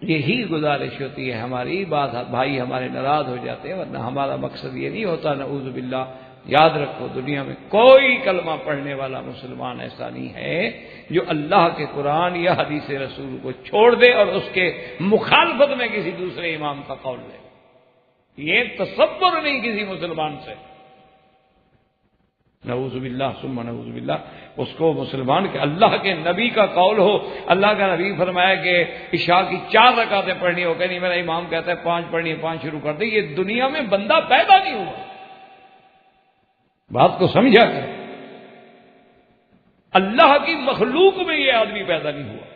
یہی گزارش ہوتی ہے ہماری. بات بھائی ہمارے ناراض ہو جاتے ہیں، ورنہ ہمارا مقصد یہ نہیں ہوتا. نعوذ باللہ. یاد رکھو دنیا میں کوئی کلمہ پڑھنے والا مسلمان ایسا نہیں ہے جو اللہ کے قرآن یا حدیث رسول کو چھوڑ دے اور اس کے مخالفت میں کسی دوسرے امام کا قول لے. یہ تصور نہیں کسی مسلمان سے. نعوذ باللہ ثم نعوذ باللہ. اس کو مسلمان کے اللہ کے نبی کا قول ہو. اللہ کا نبی فرمایا کہ عشاء کی 4 رکعتیں پڑھنی ہو، کہ نہیں میرا امام کہتا ہے 5 پڑھنی ہے، 5 شروع کر دے. یہ دنیا میں بندہ پیدا نہیں ہوا. بات کو سمجھا کرے. اللہ کی مخلوق میں یہ آدمی پیدا نہیں ہوا.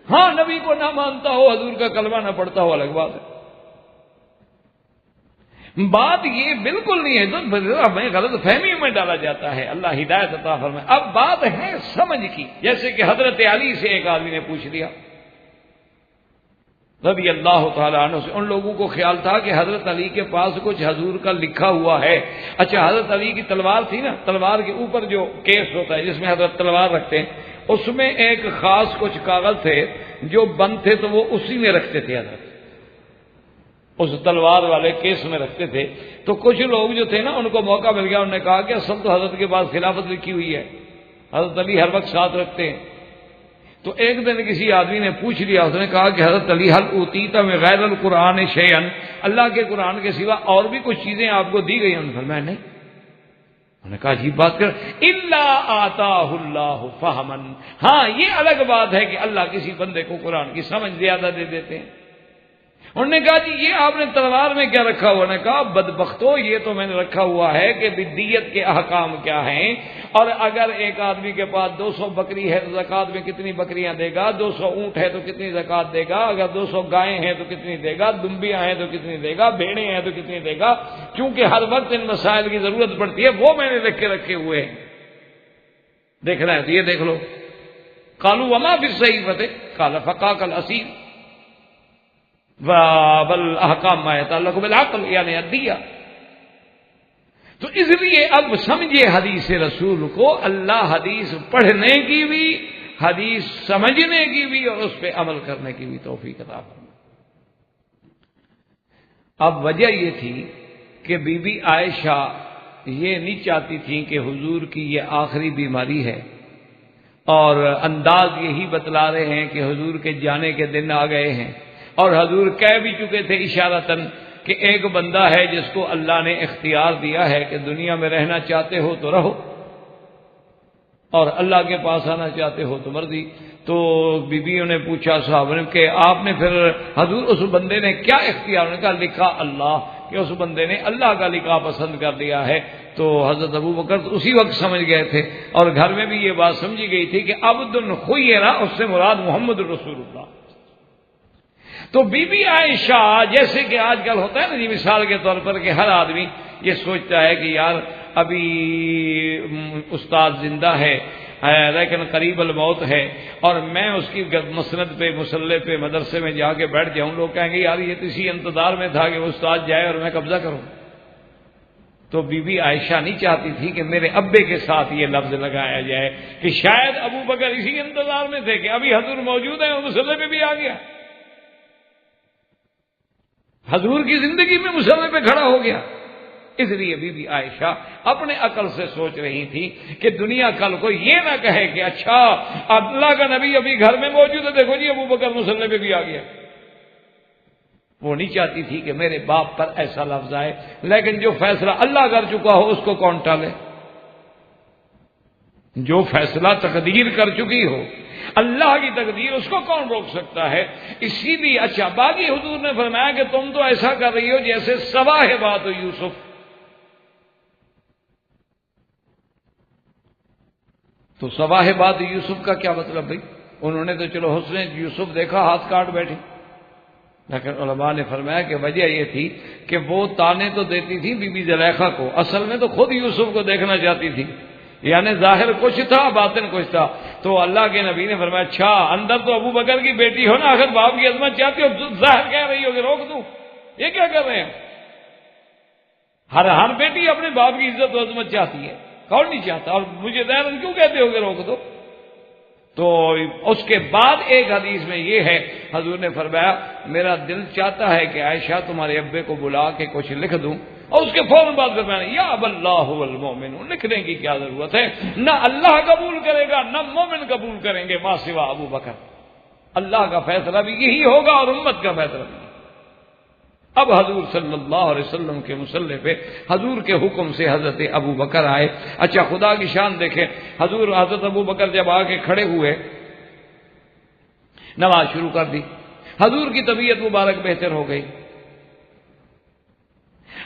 ہاں نبی کو نہ مانتا ہو، حضور کا کلمہ نہ پڑھتا ہو، الگ بات ہے. بات یہ بالکل نہیں ہے، تو ہمیں غلط فہمی میں ڈالا جاتا ہے. اللہ ہدایت عطا فرمائے. اب بات ہے سمجھ کی. جیسے کہ حضرت علی سے ایک آدمی نے پوچھ لیا رضی اللہ تعالیٰ عنہ سے. ان لوگوں کو خیال تھا کہ حضرت علی کے پاس کچھ حضور کا لکھا ہوا ہے. اچھا حضرت علی کی تلوار تھی نا، تلوار کے اوپر جو کیس ہوتا ہے جس میں حضرت تلوار رکھتے ہیں، اس میں ایک خاص کچھ کاغذ تھے جو بند تھے، تو وہ اسی میں رکھتے تھے. حضرت اس تلوار والے کیس میں رکھتے تھے. تو کچھ لوگ جو تھے نا ان کو موقع مل گیا، انہوں نے کہا کہ اصل تو حضرت کے پاس خلافت لکھی ہوئی ہے، حضرت علی ہر وقت ساتھ رکھتے ہیں. تو ایک دن کسی آدمی نے پوچھ لیا، اس نے کہا کہ حضرت علی حل اوتیت من غیر القرآن شیئا، اللہ کے قرآن کے سوا اور بھی کچھ چیزیں آپ کو دی گئی؟ انہوں نے فرمایا نہیں. انہوں نے کہا عجیب بات کر، الا آتاہ اللہ فہما. ہاں یہ الگ بات ہے کہ اللہ کسی بندے کو قرآن کی سمجھ زیادہ دے دیتے ہیں. انہوں نے کہا جی یہ آپ نے تلوار میں کیا رکھا ہوا؟ نے کہا بدبختو یہ تو میں نے رکھا ہوا ہے کہ بدیت کے احکام کیا ہیں، اور اگر ایک آدمی کے پاس 200 بکری ہے تو زکوٰۃ میں کتنی بکریاں دے گا، 200 اونٹ ہے تو کتنی زکوٰۃ دے گا، اگر 200 گائیں ہیں تو کتنی دے گا، دمبیاں ہیں تو کتنی دے گا، بھیڑیں ہیں تو کتنی دے گا. کیونکہ ہر وقت ان مسائل کی ضرورت پڑتی ہے، وہ میں نے لکھ کے رکھے ہوئے ہیں. دیکھنا ہے تو یہ دیکھ لو. قالوا وما فی الصحیفۃ قال فقاک الاسیر بل احکام ما يتعلق بالعقل یعنی الدیہ. تو اس لیے اب سمجھے حدیث رسول کو، اللہ حدیث پڑھنے کی بھی، حدیث سمجھنے کی بھی، اور اس پہ عمل کرنے کی بھی توفیق عطا فرمائے. اب وجہ یہ تھی کہ بی بی عائشہ یہ نہیں چاہتی تھیں کہ حضور کی یہ آخری بیماری ہے، اور انداز یہی بتلا رہے ہیں کہ حضور کے جانے کے دن آ گئے ہیں. اور حضور کہہ بھی چکے تھے اشارتاً کہ ایک بندہ ہے جس کو اللہ نے اختیار دیا ہے کہ دنیا میں رہنا چاہتے ہو تو رہو، اور اللہ کے پاس آنا چاہتے ہو تو مرضی. تو بیویوں نے پوچھا صحابہ نے کہ آپ نے پھر حضور اس بندے نے کیا اختیار؟ نے کہا لکھا اللہ، کہ اس بندے نے اللہ کا لکھا پسند کر لیا ہے. تو حضرت ابو بکر اسی وقت سمجھ گئے تھے، اور گھر میں بھی یہ بات سمجھی گئی تھی کہ عبد خیرہ، اس سے مراد محمد رسول اللہ. تو بی بی عائشہ جیسے کہ آج کل ہوتا ہے نا جی، مثال کے طور پر کہ ہر آدمی یہ سوچتا ہے کہ یار ابھی استاد زندہ ہے لیکن قریب الموت ہے، اور میں اس کی مسند پہ مسلح پہ مدرسے میں جا کے بیٹھ جاؤں، لوگ کہیں گے یار یہ تو اسی انتظار میں تھا کہ استاد جائے اور میں قبضہ کروں. تو بی بی عائشہ نہیں چاہتی تھی کہ میرے ابے کے ساتھ یہ لفظ لگایا جائے کہ شاید ابو بکر اسی انتظار میں تھے کہ ابھی حضور موجود ہیں اور مسلح پہ بھی آ گیا، حضور کی زندگی میں مسلح پہ کھڑا ہو گیا. اس لیے بی بی عائشہ اپنے عقل سے سوچ رہی تھی کہ دنیا کل کو یہ نہ کہے کہ اچھا اللہ کا نبی ابھی گھر میں موجود ہے، دیکھو جی ابو بکر مسلح پہ بھی آ گیا. وہ نہیں چاہتی تھی کہ میرے باپ پر ایسا لفظ آئے. لیکن جو فیصلہ اللہ کر چکا ہو اس کو کون ٹالے؟ جو فیصلہ تقدیر کر چکی ہو، اللہ کی تقدیر، اس کو کون روک سکتا ہے؟ اسی لیے اچھا باقی حضور نے فرمایا کہ تم تو ایسا کر رہی ہو جیسے سوا ہے بات یوسف. تو سواہ بات یوسف کا کیا مطلب بھائی؟ انہوں نے تو چلو حسن یوسف دیکھا ہاتھ کاٹ بیٹھے، لیکن علماء نے فرمایا کہ وجہ یہ تھی کہ وہ تانے تو دیتی تھی بی بی زلیخا کو، اصل میں تو خود یوسف کو دیکھنا چاہتی تھی، یعنی ظاہر کچھ تھا باطن کچھ تھا۔ تو اللہ کے نبی نے فرمایا اچھا اندر تو ابو بکر کی بیٹی ہو نا، آخر باپ کی عظمت چاہتی ہو، ظاہر کہہ رہی ہو کہ روک دوں، یہ کیا کر رہے ہیں؟ ہر بیٹی اپنے باپ کی عزت و عظمت چاہتی ہے، کون نہیں چاہتا؟ اور مجھے ظاہر کیوں کہتے ہو کہ روک دو؟ تو اس کے بعد ایک حدیث میں یہ ہے، حضور نے فرمایا میرا دل چاہتا ہے کہ عائشہ تمہارے ابے کو بلا کے کچھ لکھ دوں، اور اس کے فوراً بعد فرمایا یا اب اللہ والمؤمن، لکھنے کی کیا ضرورت ہے؟ نہ اللہ قبول کرے گا نہ مومن قبول کریں گے ما سوا ابو بکر، اللہ کا فیصلہ بھی یہی ہوگا اور امت کا فیصلہ بھی۔ اب حضور صلی اللہ علیہ وسلم کے مصلی پہ حضور کے حکم سے حضرت ابو بکر آئے۔ اچھا خدا کی شان دیکھیں، حضرت ابو بکر جب آ کے کھڑے ہوئے، نماز شروع کر دی، حضور کی طبیعت مبارک بہتر ہو گئی،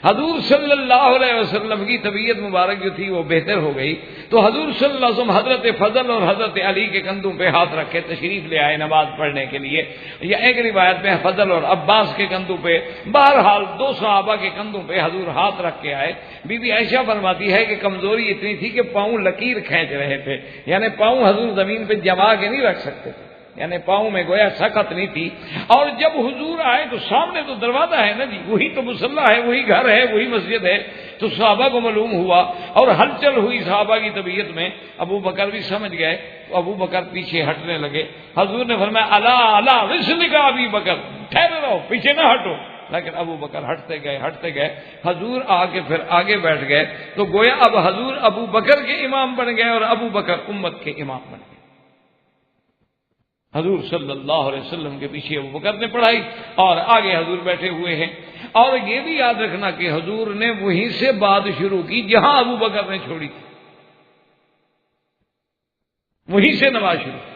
حضور صلی اللہ علیہ وسلم کی طبیعت مبارک جو تھی وہ بہتر ہو گئی، تو حضور صلی اللہ علیہ وسلم حضرت فضل اور حضرت علی کے کندھوں پہ ہاتھ رکھے تشریف لے آئے نماز پڑھنے کے لیے، یا ایک روایت میں فضل اور عباس کے کندھوں پہ، بہرحال دو صحابہ کے کندھوں پہ حضور ہاتھ رکھ کے آئے۔ بی بی عائشہ فرماتی ہے کہ کمزوری اتنی تھی کہ پاؤں لکیر کھینچ رہے تھے، یعنی پاؤں حضور زمین پہ جما کے نہیں رکھ سکتے تھے، یعنی پاؤں میں گویا سخت نہیں تھی۔ اور جب حضور آئے تو سامنے تو دروازہ ہے نا جی، وہی تو مصلی ہے، وہی گھر ہے، وہی مسجد ہے، تو صحابہ کو معلوم ہوا اور ہلچل ہوئی صحابہ کی طبیعت میں۔ ابو بکر بھی سمجھ گئے، تو ابو بکر پیچھے ہٹنے لگے۔ حضور نے فرمایا الا الا رسلک ابی بکر، ٹھہرے رہو، پیچھے نہ ہٹو، لیکن ابو بکر ہٹتے گئے۔ حضور آ کے پھر آگے بیٹھ گئے، تو گویا اب حضور ابو بکر کے امام بن گئے اور ابو بکر امت کے امام بن گئے۔ حضور صلی اللہ علیہ وسلم کے پیچھے ابو بکر نے پڑھائی اور آگے حضور بیٹھے ہوئے ہیں۔ اور یہ بھی یاد رکھنا کہ حضور نے وہیں سے بات شروع کی جہاں ابو بکر نے چھوڑی تھی، وہیں سے نماز شروع کی،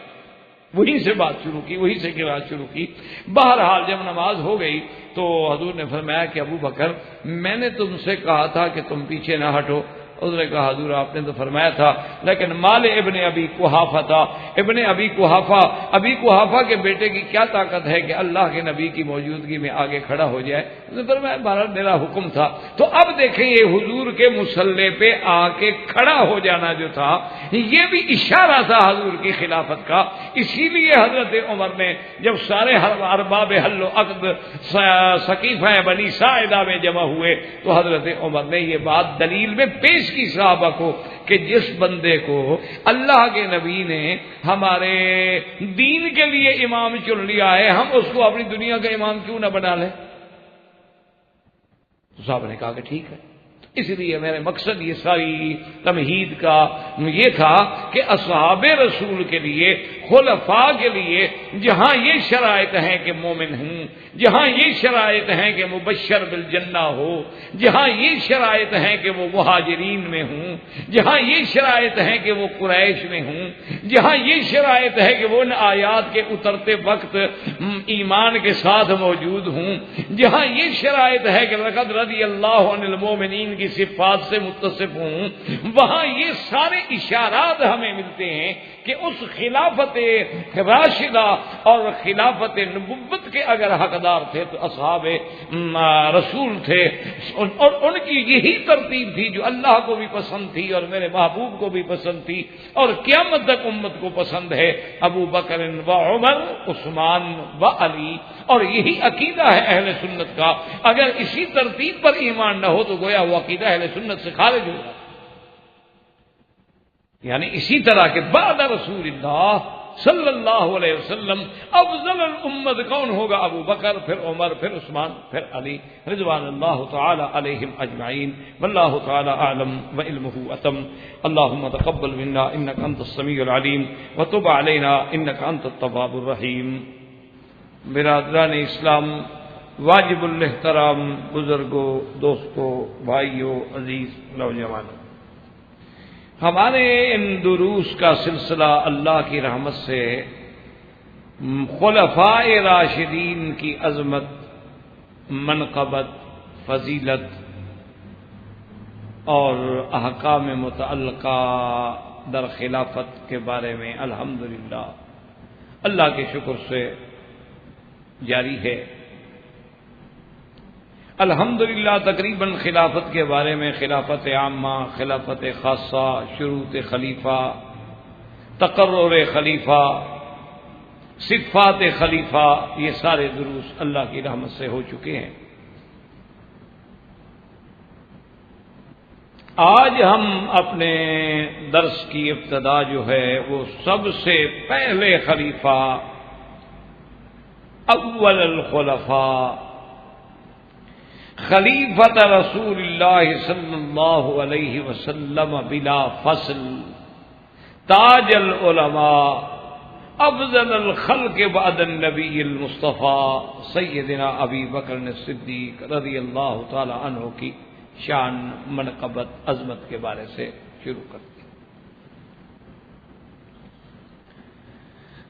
وہیں سے بات شروع کی، وہیں سے قرات شروع کی۔ بہرحال جب نماز ہو گئی تو حضور نے فرمایا کہ ابو بکر میں نے تم سے کہا تھا کہ تم پیچھے نہ ہٹو۔ اس نے کہا حضور آپ نے تو فرمایا تھا، لیکن مال ابن ابی قحافہ تھا، ابن ابی قحافہ کے بیٹے کی کیا طاقت ہے کہ اللہ کے نبی کی موجودگی میں آگے کھڑا ہو جائے؟ اس نے فرمایا بہرحال میرا حکم تھا۔ تو اب دیکھیں یہ حضور کے مصلی پہ آ کے کھڑا ہو جانا جو تھا یہ بھی اشارہ تھا حضور کی خلافت کا۔ اسی لیے حضرت عمر نے جب سارے ارباب حل و عقد سقیفہ بنی ساعدہ میں جمع ہوئے تو حضرت عمر نے یہ بات دلیل میں پیش کی صحابہ کو کہ جس بندے کو اللہ کے نبی نے ہمارے دین کے لیے امام چن لیا ہے، ہم اس کو اپنی دنیا کا امام کیوں نہ بنا لیں؟ تو صاحب نے کہا کہ ٹھیک ہے۔ اس لیے میرے مقصد یہ ساری تمہید کا یہ تھا کہ اصحاب رسول کے لیے، خلفاء کے لیے جہاں یہ شرائط ہیں کہ مومن ہوں، جہاں یہ شرائط ہیں کہ مبشر بالجنہ ہو، جہاں یہ شرائط ہیں کہ وہ مہاجرین میں ہوں، جہاں یہ شرائط ہیں کہ وہ قریش میں ہوں، جہاں یہ شرائط ہے کہ وہ ان آیات کے اترتے وقت ایمان کے ساتھ موجود ہوں، جہاں یہ شرائط ہے کہ لقد رضی اللہ عن المؤمنین کی صفات سے متصف ہوں، وہاں یہ سارے اشارات ہمیں ملتے ہیں کہ اس خلافت راشدہ اور خلافت نبوت کے اگر حقدار تھے تو اصحاب رسول تھے، اور ان کی یہی ترتیب تھی جو اللہ کو بھی پسند تھی اور میرے محبوب کو بھی پسند تھی اور قیامت تک امت کو پسند ہے، ابو بکر و عمر، عثمان و علی۔ اور یہی عقیدہ ہے اہل سنت کا۔ اگر اسی ترتیب پر ایمان نہ ہو تو گویا وہ عقیدہ اہل سنت سے خارج ہو جائے۔ یعنی اسی طرح کے بعد رسول اللہ صلی اللہ علیہ وسلم افضل الامت کون ہوگا؟ ابو بکر، پھر عمر، پھر عثمان، پھر علی رضوان اللہ تعالی علیہم اجمعین۔ واللہ تعالی اعلم وعلمہ اتم۔ اللہم تقبل منا انک انت السمیع العلیم وتب علینا انک انت التواب الرحیم۔ برادران اسلام، واجب الاحترام بزرگوں، دوستوں، بھائیوں، عزیز نوجوانوں، ہمارے ان دروس کا سلسلہ اللہ کی رحمت سے خلفاء راشدین کی عظمت، منقبت، فضیلت اور احکام متعلقہ در خلافت کے بارے میں الحمدللہ اللہ کے شکر سے جاری ہے۔ الحمدللہ تقریباً خلافت کے بارے میں خلافت عامہ، خلافت خاصہ، شروط خلیفہ، تقرر خلیفہ، صفات خلیفہ، یہ سارے دروس اللہ کی رحمت سے ہو چکے ہیں۔ آج ہم اپنے درس کی ابتدا جو ہے وہ سب سے پہلے خلیفہ اول الخلفاء خلیفۃ رسول اللہ صلی اللہ علیہ وسلم بلا فصل تاج العلماء افضل الخلق بعد النبی المصطفیٰ سیدنا ابی بکر الصدیق رضی اللہ تعالی عنہ کی شان، منقبت، عظمت کے بارے سے شروع کرتے ہیں۔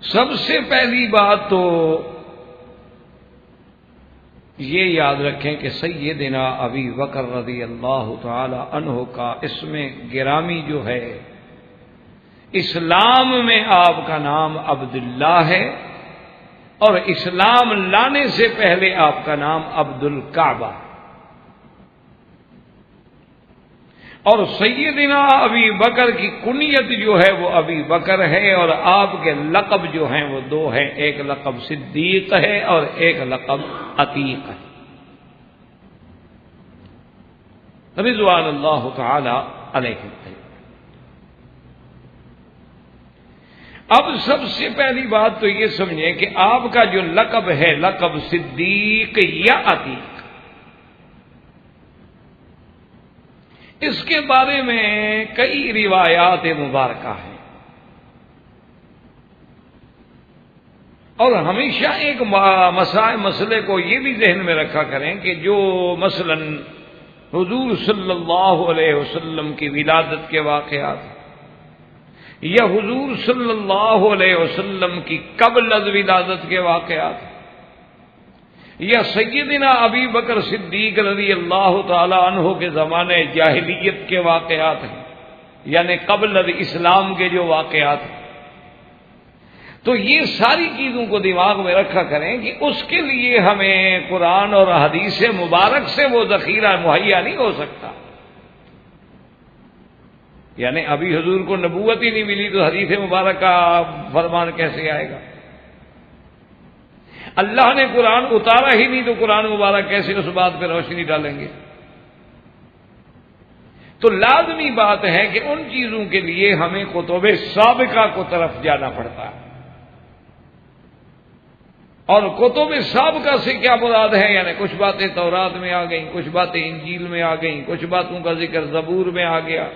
سب سے پہلی بات تو یہ یاد رکھیں کہ سیدنا ابی بکر رضی اللہ تعالی عنہ کا اسم گرامی جو ہے، اسلام میں آپ کا نام عبداللہ ہے، اور اسلام لانے سے پہلے آپ کا نام عبد الکعبہ، اور سیدنا ابی بکر کی کنیت جو ہے وہ ابی بکر ہے، اور آپ کے لقب جو ہیں وہ دو ہیں، ایک لقب صدیق ہے اور ایک لقب عتیق ہے، رضوان اللہ تعالی علیہ۔ اب سب سے پہلی بات تو یہ سمجھیں کہ آپ کا جو لقب ہے، لقب صدیق یا عتیق، اس کے بارے میں کئی روایات مبارکہ ہیں، اور ہمیشہ ایک مسئلے کو یہ بھی ذہن میں رکھا کریں کہ جو مثلا حضور صلی اللہ علیہ وسلم کی ولادت کے واقعات یا حضور صلی اللہ علیہ وسلم کی قبل از ولادت کے واقعات یا سیدنا ابی بکر صدیق رضی اللہ تعالی عنہ کے زمانے جاہلیت کے واقعات ہیں، یعنی قبل از اسلام کے جو واقعات ہیں، تو یہ ساری چیزوں کو دماغ میں رکھا کریں کہ اس کے لیے ہمیں قرآن اور حدیث مبارک سے وہ ذخیرہ مہیا نہیں ہو سکتا۔ یعنی ابھی حضور کو نبوت ہی نہیں ملی تو حدیث مبارک کا فرمان کیسے آئے گا؟ اللہ نے قرآن اتارا ہی نہیں تو قرآن مبارک کیسے اس بات پہ روشنی ڈالیں گے؟ تو لازمی بات ہے کہ ان چیزوں کے لیے ہمیں کتب سابقہ کو طرف جانا پڑتا ہے، اور کتب سابقہ سے کیا مراد ہے؟ یعنی کچھ باتیں تورات میں آ گئیں، کچھ باتیں انجیل میں آ گئیں، کچھ باتوں کا ذکر زبور میں آ گیا،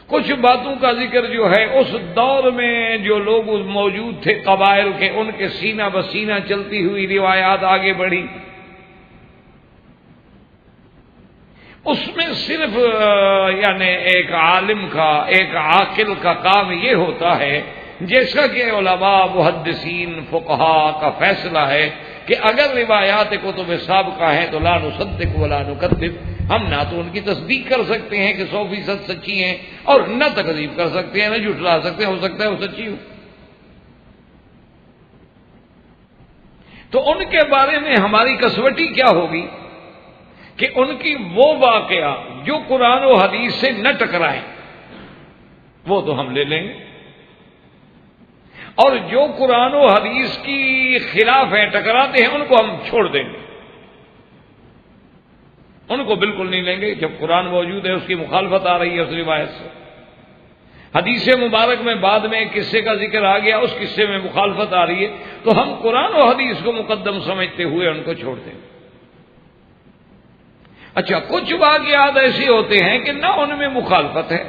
کچھ باتوں کا ذکر جو ہے اس دور میں جو لوگ موجود تھے قبائل کے، ان کے سینہ بسینہ چلتی ہوئی روایات آگے بڑھی۔ اس میں صرف یعنی ایک عالم کا، ایک عاقل کا کام یہ ہوتا ہے، جیسا کہ علماء محدثین فقہاء کا فیصلہ ہے کہ اگر روایات کتب سابقہ ہیں تو لا نصدق ولا نکذب، ہم نہ تو ان کی تصدیق کر سکتے ہیں کہ 100% سچی ہیں، اور نہ تکذیب کر سکتے ہیں، نہ جھٹلا سکتے ہیں، ہو سکتا ہے وہ سچی ہو۔ تو ان کے بارے میں ہماری کسوٹی کیا ہوگی کہ ان کی وہ واقعہ جو قرآن و حدیث سے نہ ٹکرائیں وہ تو ہم لے لیں گے، اور جو قرآن و حدیث کی خلاف ہیں، ٹکراتے ہیں، ان کو ہم چھوڑ دیں گے، ان کو بالکل نہیں لیں گے۔ جب قرآن موجود ہے، اس کی مخالفت آ رہی ہے اس روایت سے، حدیث مبارک میں بعد میں ایک قصے کا ذکر آ گیا، اس قصے میں مخالفت آ رہی ہے، تو ہم قرآن و حدیث کو مقدم سمجھتے ہوئے ان کو چھوڑ دیں گے۔ اچھا، کچھ واقعات ایسے ہوتے ہیں کہ نہ ان میں مخالفت ہے،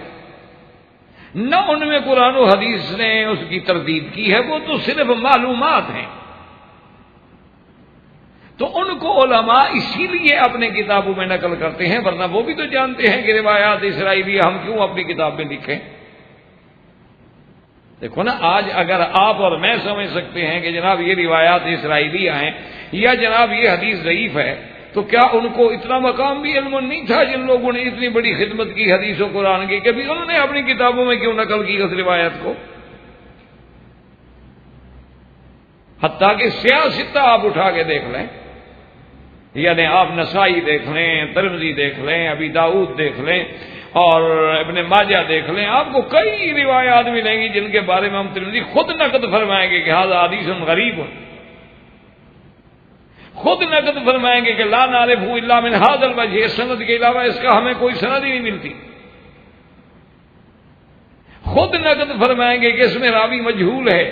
نہ ان میں قرآن و حدیث نے اس کی تردید کی ہے، وہ تو صرف معلومات ہیں، تو ان کو علماء اسی لیے اپنے کتابوں میں نقل کرتے ہیں، ورنہ وہ بھی تو جانتے ہیں کہ روایات اسرائیلی ہم کیوں اپنی کتاب میں لکھیں۔ دیکھو نا، آج اگر آپ اور میں سمجھ سکتے ہیں کہ جناب یہ روایات اسرائیلیہ ہیں یا جناب یہ حدیث ضعیف ہے، تو کیا ان کو اتنا مقام بھی علم نہیں تھا جن لوگوں نے اتنی بڑی خدمت کی حدیث و قرآن کی، کہ بھی انہوں نے اپنی کتابوں میں کیوں نقل کی اس روایت کو؟ حتیٰ کہ سیاست آپ اٹھا کے دیکھ لیں، یعنی آپ نسائی دیکھ لیں، ترمذی دیکھ لیں، ابی داؤد دیکھ لیں اور ابن ماجہ دیکھ لیں، آپ کو کئی روایات ملیں گی جن کے بارے میں ہم ترمذی خود نقد فرمائیں گے کہ ھذا حدیث غریب، خود نقد فرمائیں گے کہ لا نعرف الا من ھذا الوجہ، اس سند کے علاوہ اس کا ہمیں کوئی سند ہی نہیں ملتی، خود نقد فرمائیں گے کہ اس میں راوی مجہول ہے،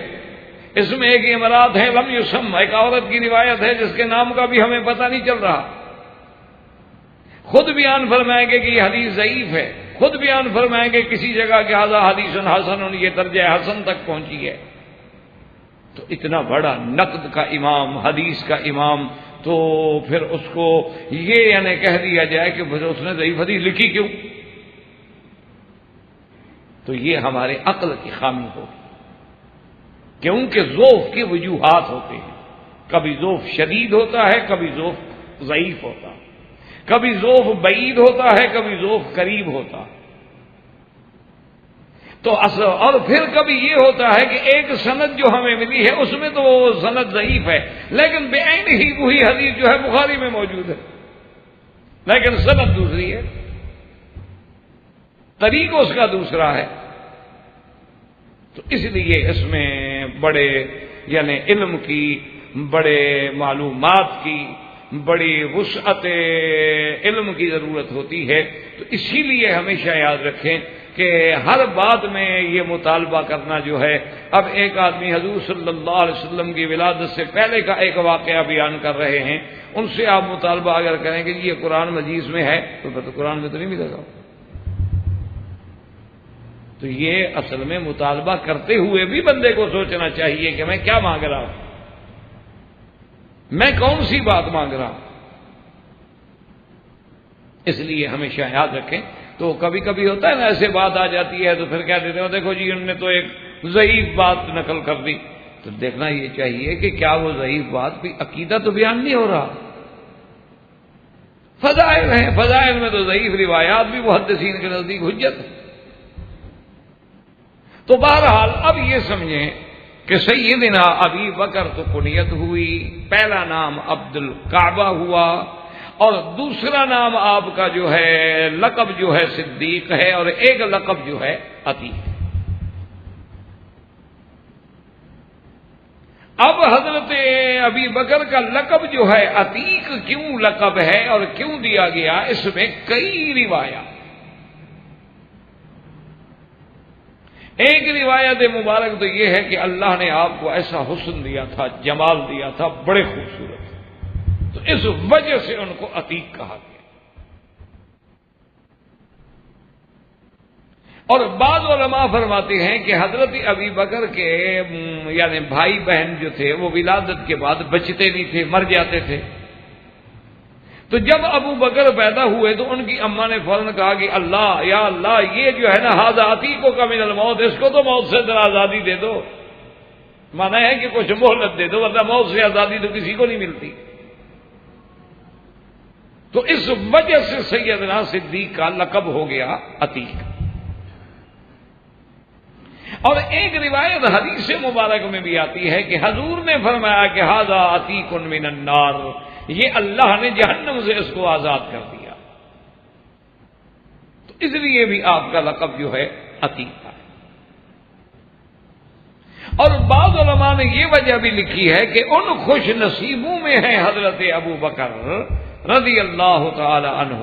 اس میں ایک امرات ہے لم یسم، ایک عورت کی روایت ہے جس کے نام کا بھی ہمیں پتہ نہیں چل رہا، خود بیان فرمائیں گے کہ یہ حدیث ضعیف ہے، خود بیان فرمائیں گے کسی جگہ کہ ھذا حدیث حسن، یہ درجہ حسن تک پہنچی ہے۔ تو اتنا بڑا نقد کا امام، حدیث کا امام، تو پھر اس کو یہ یعنی کہہ دیا جائے کہ اس نے ضعیف حدیث لکھی کیوں؟ تو یہ ہمارے عقل کی خامی ہوگی، کیونکہ ذوف کی وجوہات ہوتے ہیں، کبھی ذوف شدید ہوتا ہے، کبھی ذوف ضعیف ہوتا ہے، کبھی ذوف بعید ہوتا ہے، کبھی ذوف قریب ہوتا ہے، تو اور پھر کبھی یہ ہوتا ہے کہ ایک سند جو ہمیں ملی ہے اس میں تو وہ سند ضعیف ہے، لیکن بعین ہی وہی حدیث جو ہے بخاری میں موجود ہے، لیکن سند دوسری ہے، طریق اس کا دوسرا ہے۔ تو اس لیے اس میں بڑے یعنی علم کی، بڑے معلومات کی، بڑی وسعت علم کی ضرورت ہوتی ہے۔ تو اسی لیے ہمیشہ یاد رکھیں کہ ہر بات میں یہ مطالبہ کرنا جو ہے، اب ایک آدمی حضور صلی اللہ علیہ وسلم کی ولادت سے پہلے کا ایک واقعہ بیان کر رہے ہیں، ان سے آپ مطالبہ اگر کریں کہ یہ قرآن مجید میں ہے تو پھر تو قرآن میں تو نہیں ملے گا۔ تو یہ اصل میں مطالبہ کرتے ہوئے بھی بندے کو سوچنا چاہیے کہ میں کیا مانگ رہا ہوں، میں کون سی بات مانگ رہا ہوں۔ اس لیے ہمیشہ یاد رکھیں۔ تو کبھی کبھی ہوتا ہے نا ایسے بات آ جاتی ہے تو پھر کہہ دیتے ہو دیکھو جی انہوں نے تو ایک ضعیف بات نقل کر دی، تو دیکھنا یہ چاہیے کہ کیا وہ ضعیف بات بھی عقیدہ تو بیان نہیں ہو رہا، فضائل ہیں، فضائل میں تو ضعیف روایات بھی محدثین کے نزدیک حجت ہے۔ تو بہرحال اب یہ سمجھیں کہ سیدنا ابی بکر تو کنیت ہوئی، پہلا نام عبد الکعبہ ہوا، اور دوسرا نام آپ کا جو ہے لقب جو ہے صدیق ہے، اور ایک لقب جو ہے عتیق۔ اب حضرت ابی بکر کا لقب جو ہے عتیق کیوں لقب ہے اور کیوں دیا گیا، اس میں کئی روایات۔ ایک روایت مبارک تو یہ ہے کہ اللہ نے آپ کو ایسا حسن دیا تھا، جمال دیا تھا، بڑے خوبصورت، تو اس وجہ سے ان کو عتیق کہا گیا۔ اور بعض علماء فرماتے ہیں کہ حضرت ابی بکر کے یعنی بھائی بہن جو تھے وہ ولادت کے بعد بچتے نہیں تھے، مر جاتے تھے، تو جب ابو بکر پیدا ہوئے تو ان کی اماں نے فوراً کہا کہ اللہ یا اللہ، یہ جو ہے نا ھذا عتیق کا من الموت، اس کو تو موت سے ذرا آزادی دے دو، مانا ہے کہ کچھ مہلت دے دو، ورنہ موت سے آزادی تو کسی کو نہیں ملتی۔ تو اس وجہ سے سیدنا صدیق کا لقب ہو گیا عتیق۔ اور ایک روایت حدیث مبارک میں بھی آتی ہے کہ حضور نے فرمایا کہ ھذا عتیق من النار، یہ اللہ نے جہنم سے اس کو آزاد کر دیا، تو اس لیے بھی آپ کا لقب جو ہے عتیق ہے۔ اور بعض علماء نے یہ وجہ بھی لکھی ہے کہ ان خوش نصیبوں میں ہے حضرت ابو بکر رضی اللہ تعالی عنہ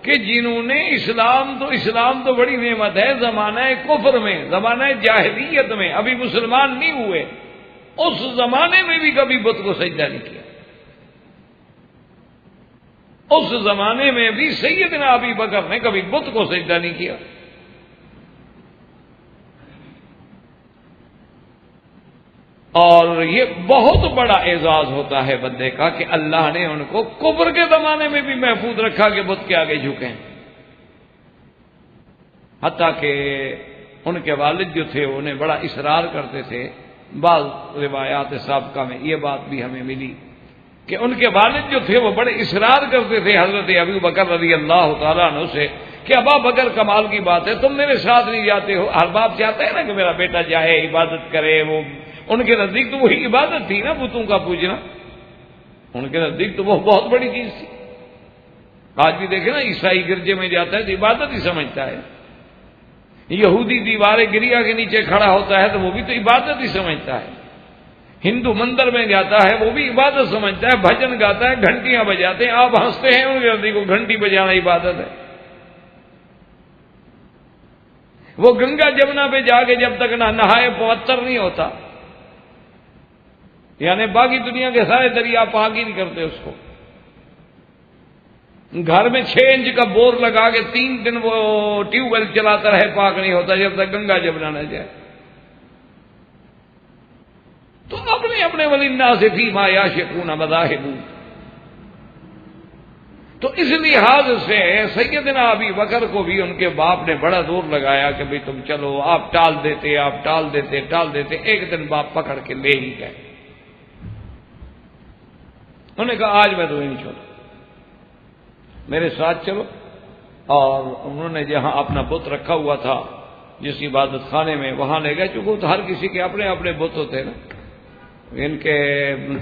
کہ جنہوں نے اسلام تو بڑی نعمت ہے، زمانہ کفر میں، زمانہ جاہلیت میں ابھی مسلمان نہیں ہوئے، اس زمانے میں بھی کبھی بت کو سجدہ نہیں کیا، اس زمانے میں بھی سیدنا ابی بکر نے کبھی بت کو سجدہ نہیں کیا۔ اور یہ بہت بڑا اعزاز ہوتا ہے بندے کا کہ اللہ نے ان کو کفر کے زمانے میں بھی محفوظ رکھا کہ بت کے آگے جھکیں، حتیٰ کہ ان کے والد جو تھے انہیں بڑا اصرار کرتے تھے، بعض روایات سابقہ میں یہ بات بھی ہمیں ملی کہ ان کے والد جو تھے وہ بڑے اصرار کرتے تھے حضرت ابو بکر رضی اللہ تعالیٰ عنہ سے کہ ابا بکر کمال کی بات ہے تم میرے ساتھ نہیں جاتے ہو. ہر باپ چاہتا ہے نا کہ میرا بیٹا جائے عبادت کرے. وہ ان کے نزدیک تو وہی عبادت تھی نا, بتوں کا پوجنا. ان کے نزدیک تو وہ بہت بڑی چیز تھی. آج بھی دیکھیں نا, عیسائی گرجے میں جاتا ہے تو عبادت ہی سمجھتا ہے. یہودی دیوارے گریا کے نیچے کھڑا ہوتا ہے تو وہ بھی تو عبادت ہی سمجھتا ہے. ہندو مندر میں جاتا ہے وہ بھی عبادت سمجھتا ہے, بھجن گاتا ہے, گھنٹیاں بجاتے ہیں. آپ ہنستے ہیں ان کے نزدیک کو گھنٹی بجانا عبادت ہے. وہ گنگا جمنا پہ جا کے جب تک نہ نہائے پوتر نہیں ہوتا, یعنی باقی دنیا کے سارے دریا پاک ہی نہیں کرتے اس کو. گھر میں 6 انچ کا بور لگا کے 3 دن وہ ٹیوب ویل چلاتا رہے, پاک نہیں ہوتا جب تک گنگا جمنا نہ جائے. تو اپنے اپنے وللناس فی ما یعشقون مذاہب. تو اس لحاظ سے سیدنا ابی بکر کو بھی ان کے باپ نے بڑا زور لگایا کہ بھئی تم چلو. آپ ٹال دیتے. ایک دن باپ پکڑ کے لے ہی گئے. انہوں نے کہا آج میں تمہیں نہیں چھوڑوں, میرے ساتھ چلو. اور انہوں نے جہاں اپنا بت رکھا ہوا تھا جس عبادت خانے میں, وہاں لے گئے. چونکہ تو ہر کسی کے اپنے اپنے بت ہوتے نا. ان کے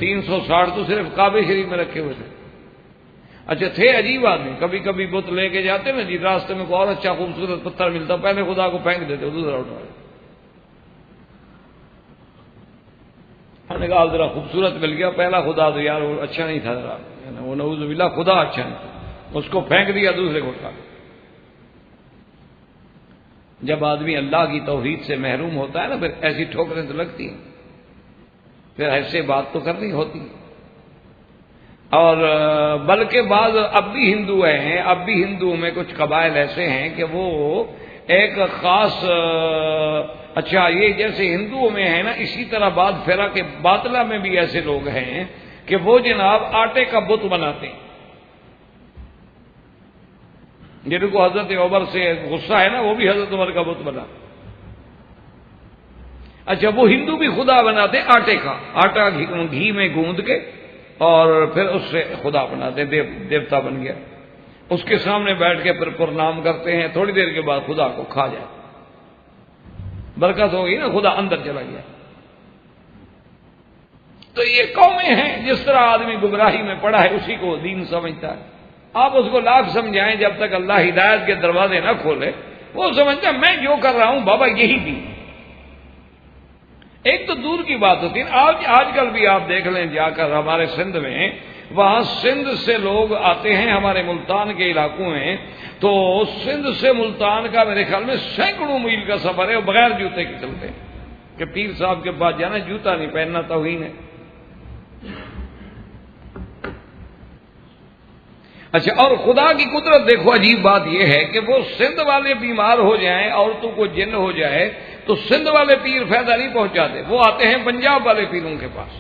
360 تو صرف کعبے شریف میں رکھے ہوئے تھے. اچھا تھے عجیب آدمی, کبھی کبھی بت لے کے جاتے نا جی, راستے میں کوئی اور اچھا خوبصورت پتھر ملتا پہلے خدا کو پھینک دیتے, دوسرا اٹھا. نے کہا ذرا خوبصورت مل گیا, پہلا خدا تو یار وہ اچھا نہیں تھا, ذرا وہ نعوذ باللہ خدا اچھا نہیں تھا, اس کو پھینک دیا, دوسرے کو اٹھا. جب آدمی اللہ کی توحید سے محروم ہوتا ہے نا پھر ایسی ٹھوکریں تو لگتی ہیں, پھر ایسے بات تو کرنی ہوتی ہے. اور بلکہ بعض اب بھی ہندو ہیں, اب بھی ہندوؤں میں کچھ قبائل ایسے ہیں کہ وہ ایک خاص, اچھا یہ جیسے ہندوؤں میں ہے نا, اسی طرح بعض فرق کے باطلہ میں بھی ایسے لوگ ہیں کہ وہ جناب آٹے کا بت بناتے ہیں. جن کو حضرت عمر سے غصہ ہے نا, وہ بھی حضرت عمر کا بت بنا. اچھا وہ ہندو بھی خدا بناتے ہیں آٹے کا, آٹا گھی میں گوندھ کے اور پھر اس سے خدا بناتے, دیوتا بن گیا. اس کے سامنے بیٹھ کے پھر پرنام کرتے ہیں, تھوڑی دیر کے بعد خدا کو کھا جائے, برکت ہوگی نا, خدا اندر چلا گیا. تو یہ قومیں ہیں, جس طرح آدمی گمراہی میں پڑا ہے اسی کو دین سمجھتا ہے. آپ اس کو لاکھ سمجھائیں, جب تک اللہ ہدایت کے دروازے نہ کھولے وہ سمجھتا ہے میں جو کر رہا ہوں بابا یہی دین. ایک تو دور کی بات ہوتی ہے, آج کل بھی آپ دیکھ لیں جا کر ہمارے سندھ میں, وہاں سندھ سے لوگ آتے ہیں ہمارے ملتان کے علاقوں میں, تو سندھ سے ملتان کا میرے خیال میں 100 میل کا سفر ہے, وہ بغیر جوتے کے چلتے ہیں کہ پیر صاحب کے پاس جانا, جوتا نہیں پہننا توہین ہے. اچھا, اور خدا کی قدرت دیکھو, عجیب بات یہ ہے کہ وہ سندھ والے بیمار ہو جائیں, عورتوں کو جن ہو جائے, تو سندھ والے پیر فائدہ نہیں پہنچاتے, وہ آتے ہیں پنجاب والے پیروں کے پاس.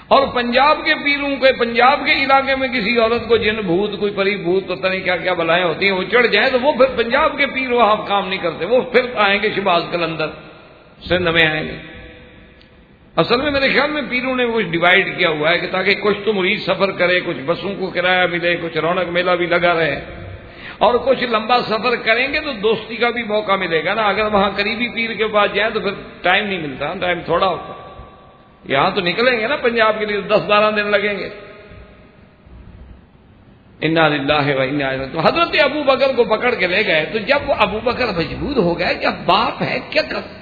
اور پنجاب کے پیروں کے, پنجاب کے علاقے میں کسی عورت کو جن بھوت, کوئی پری بھوت, پتہ نہیں کیا کیا بلائیں ہوتی ہیں, وہ چڑھ جائیں تو وہ پھر پنجاب کے پیر وہاں کام نہیں کرتے, وہ پھر آئیں گے شباز قلندر, سندھ میں آئیں گے. اصل میں میرے خیال میں پیروں نے کچھ ڈیوائیڈ کیا ہوا ہے کہ تاکہ کچھ تو مرید سفر کرے, کچھ بسوں کو کرایہ ملے, کچھ رونق میلہ بھی لگا رہے, اور کچھ لمبا سفر کریں گے تو دوستی کا بھی موقع ملے گا نا. اگر وہاں قریبی پیر کے پاس جائیں تو پھر ٹائم نہیں ملتا, ٹائم تھوڑا ہوتا. یہاں تو نکلیں گے نا پنجاب کے لیے 10-12 دن لگیں گے. انا للہ و انا الیہ. تو حضرت ابو بکر کو پکڑ کے لے گئے, تو جب وہ ابو بکر مجبور ہو گئے, جب باپ ہے کیا کر,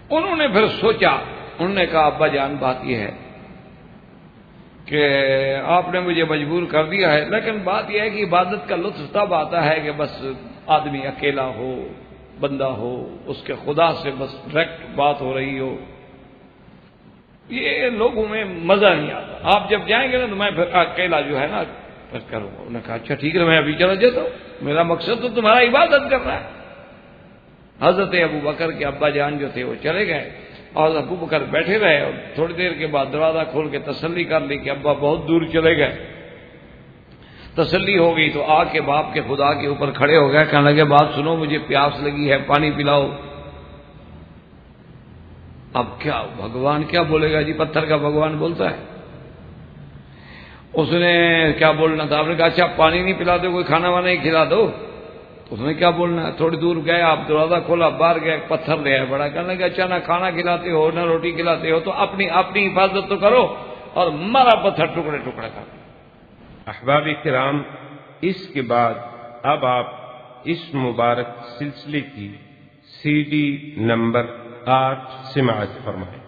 انہوں نے پھر سوچا, انہوں نے کہا ابا جان بات یہ ہے کہ آپ نے مجھے مجبور کر دیا ہے, لیکن بات یہ ہے کہ عبادت کا لطف تب آتا ہے کہ بس آدمی اکیلا ہو, بندہ ہو, اس کے خدا سے بس ڈائریکٹ بات ہو رہی ہو. یہ لوگوں میں مزہ نہیں آتا. آپ جب جائیں گے نا تو میں پھر اکیلا جو ہے نا پھر کروں. انہوں نے کہا اچھا ٹھیک ہے, میں ابھی چلا جاتا ہوں, میرا مقصد تو تمہارا عبادت کرنا ہے. حضرت ابو بکر کے ابا جان جو تھے وہ چلے گئے, اور ابو بکر بیٹھے رہے, اور تھوڑی دیر کے بعد دروازہ کھول کے تسلی کر لی کہ ابا بہت دور چلے گئے. تسلی ہو گئی تو آ کے باپ کے خدا کے اوپر کھڑے ہو گئے, کہنے لگے بات سنو, مجھے پیاس لگی ہے, پانی پلاؤ. اب کیا بھگوان کیا بولے گا جی؟ پتھر کا بھگوان بولتا ہے؟ اس نے کیا بولنا تھا؟ آپ نے کہا اچھا پانی نہیں پلا دو، کوئی کھانا وانا ہی کھلا دو. تو اس نے کیا بولنا ہے؟ تھوڑی دور گئے آپ، دروازہ کھولا، باہر گئے، پتھر لے آئے بڑا. کہنے لگا اچھا نہ کھانا کھلاتے ہو نہ روٹی کھلاتے ہو تو اپنی حفاظت تو کرو. اور مرا پتھر ٹکڑے ٹکڑے کر. احباب کرام، اس کے بعد اب آپ اس مبارک سلسلے کی CD نمبر 8 سماعت فرمائیں.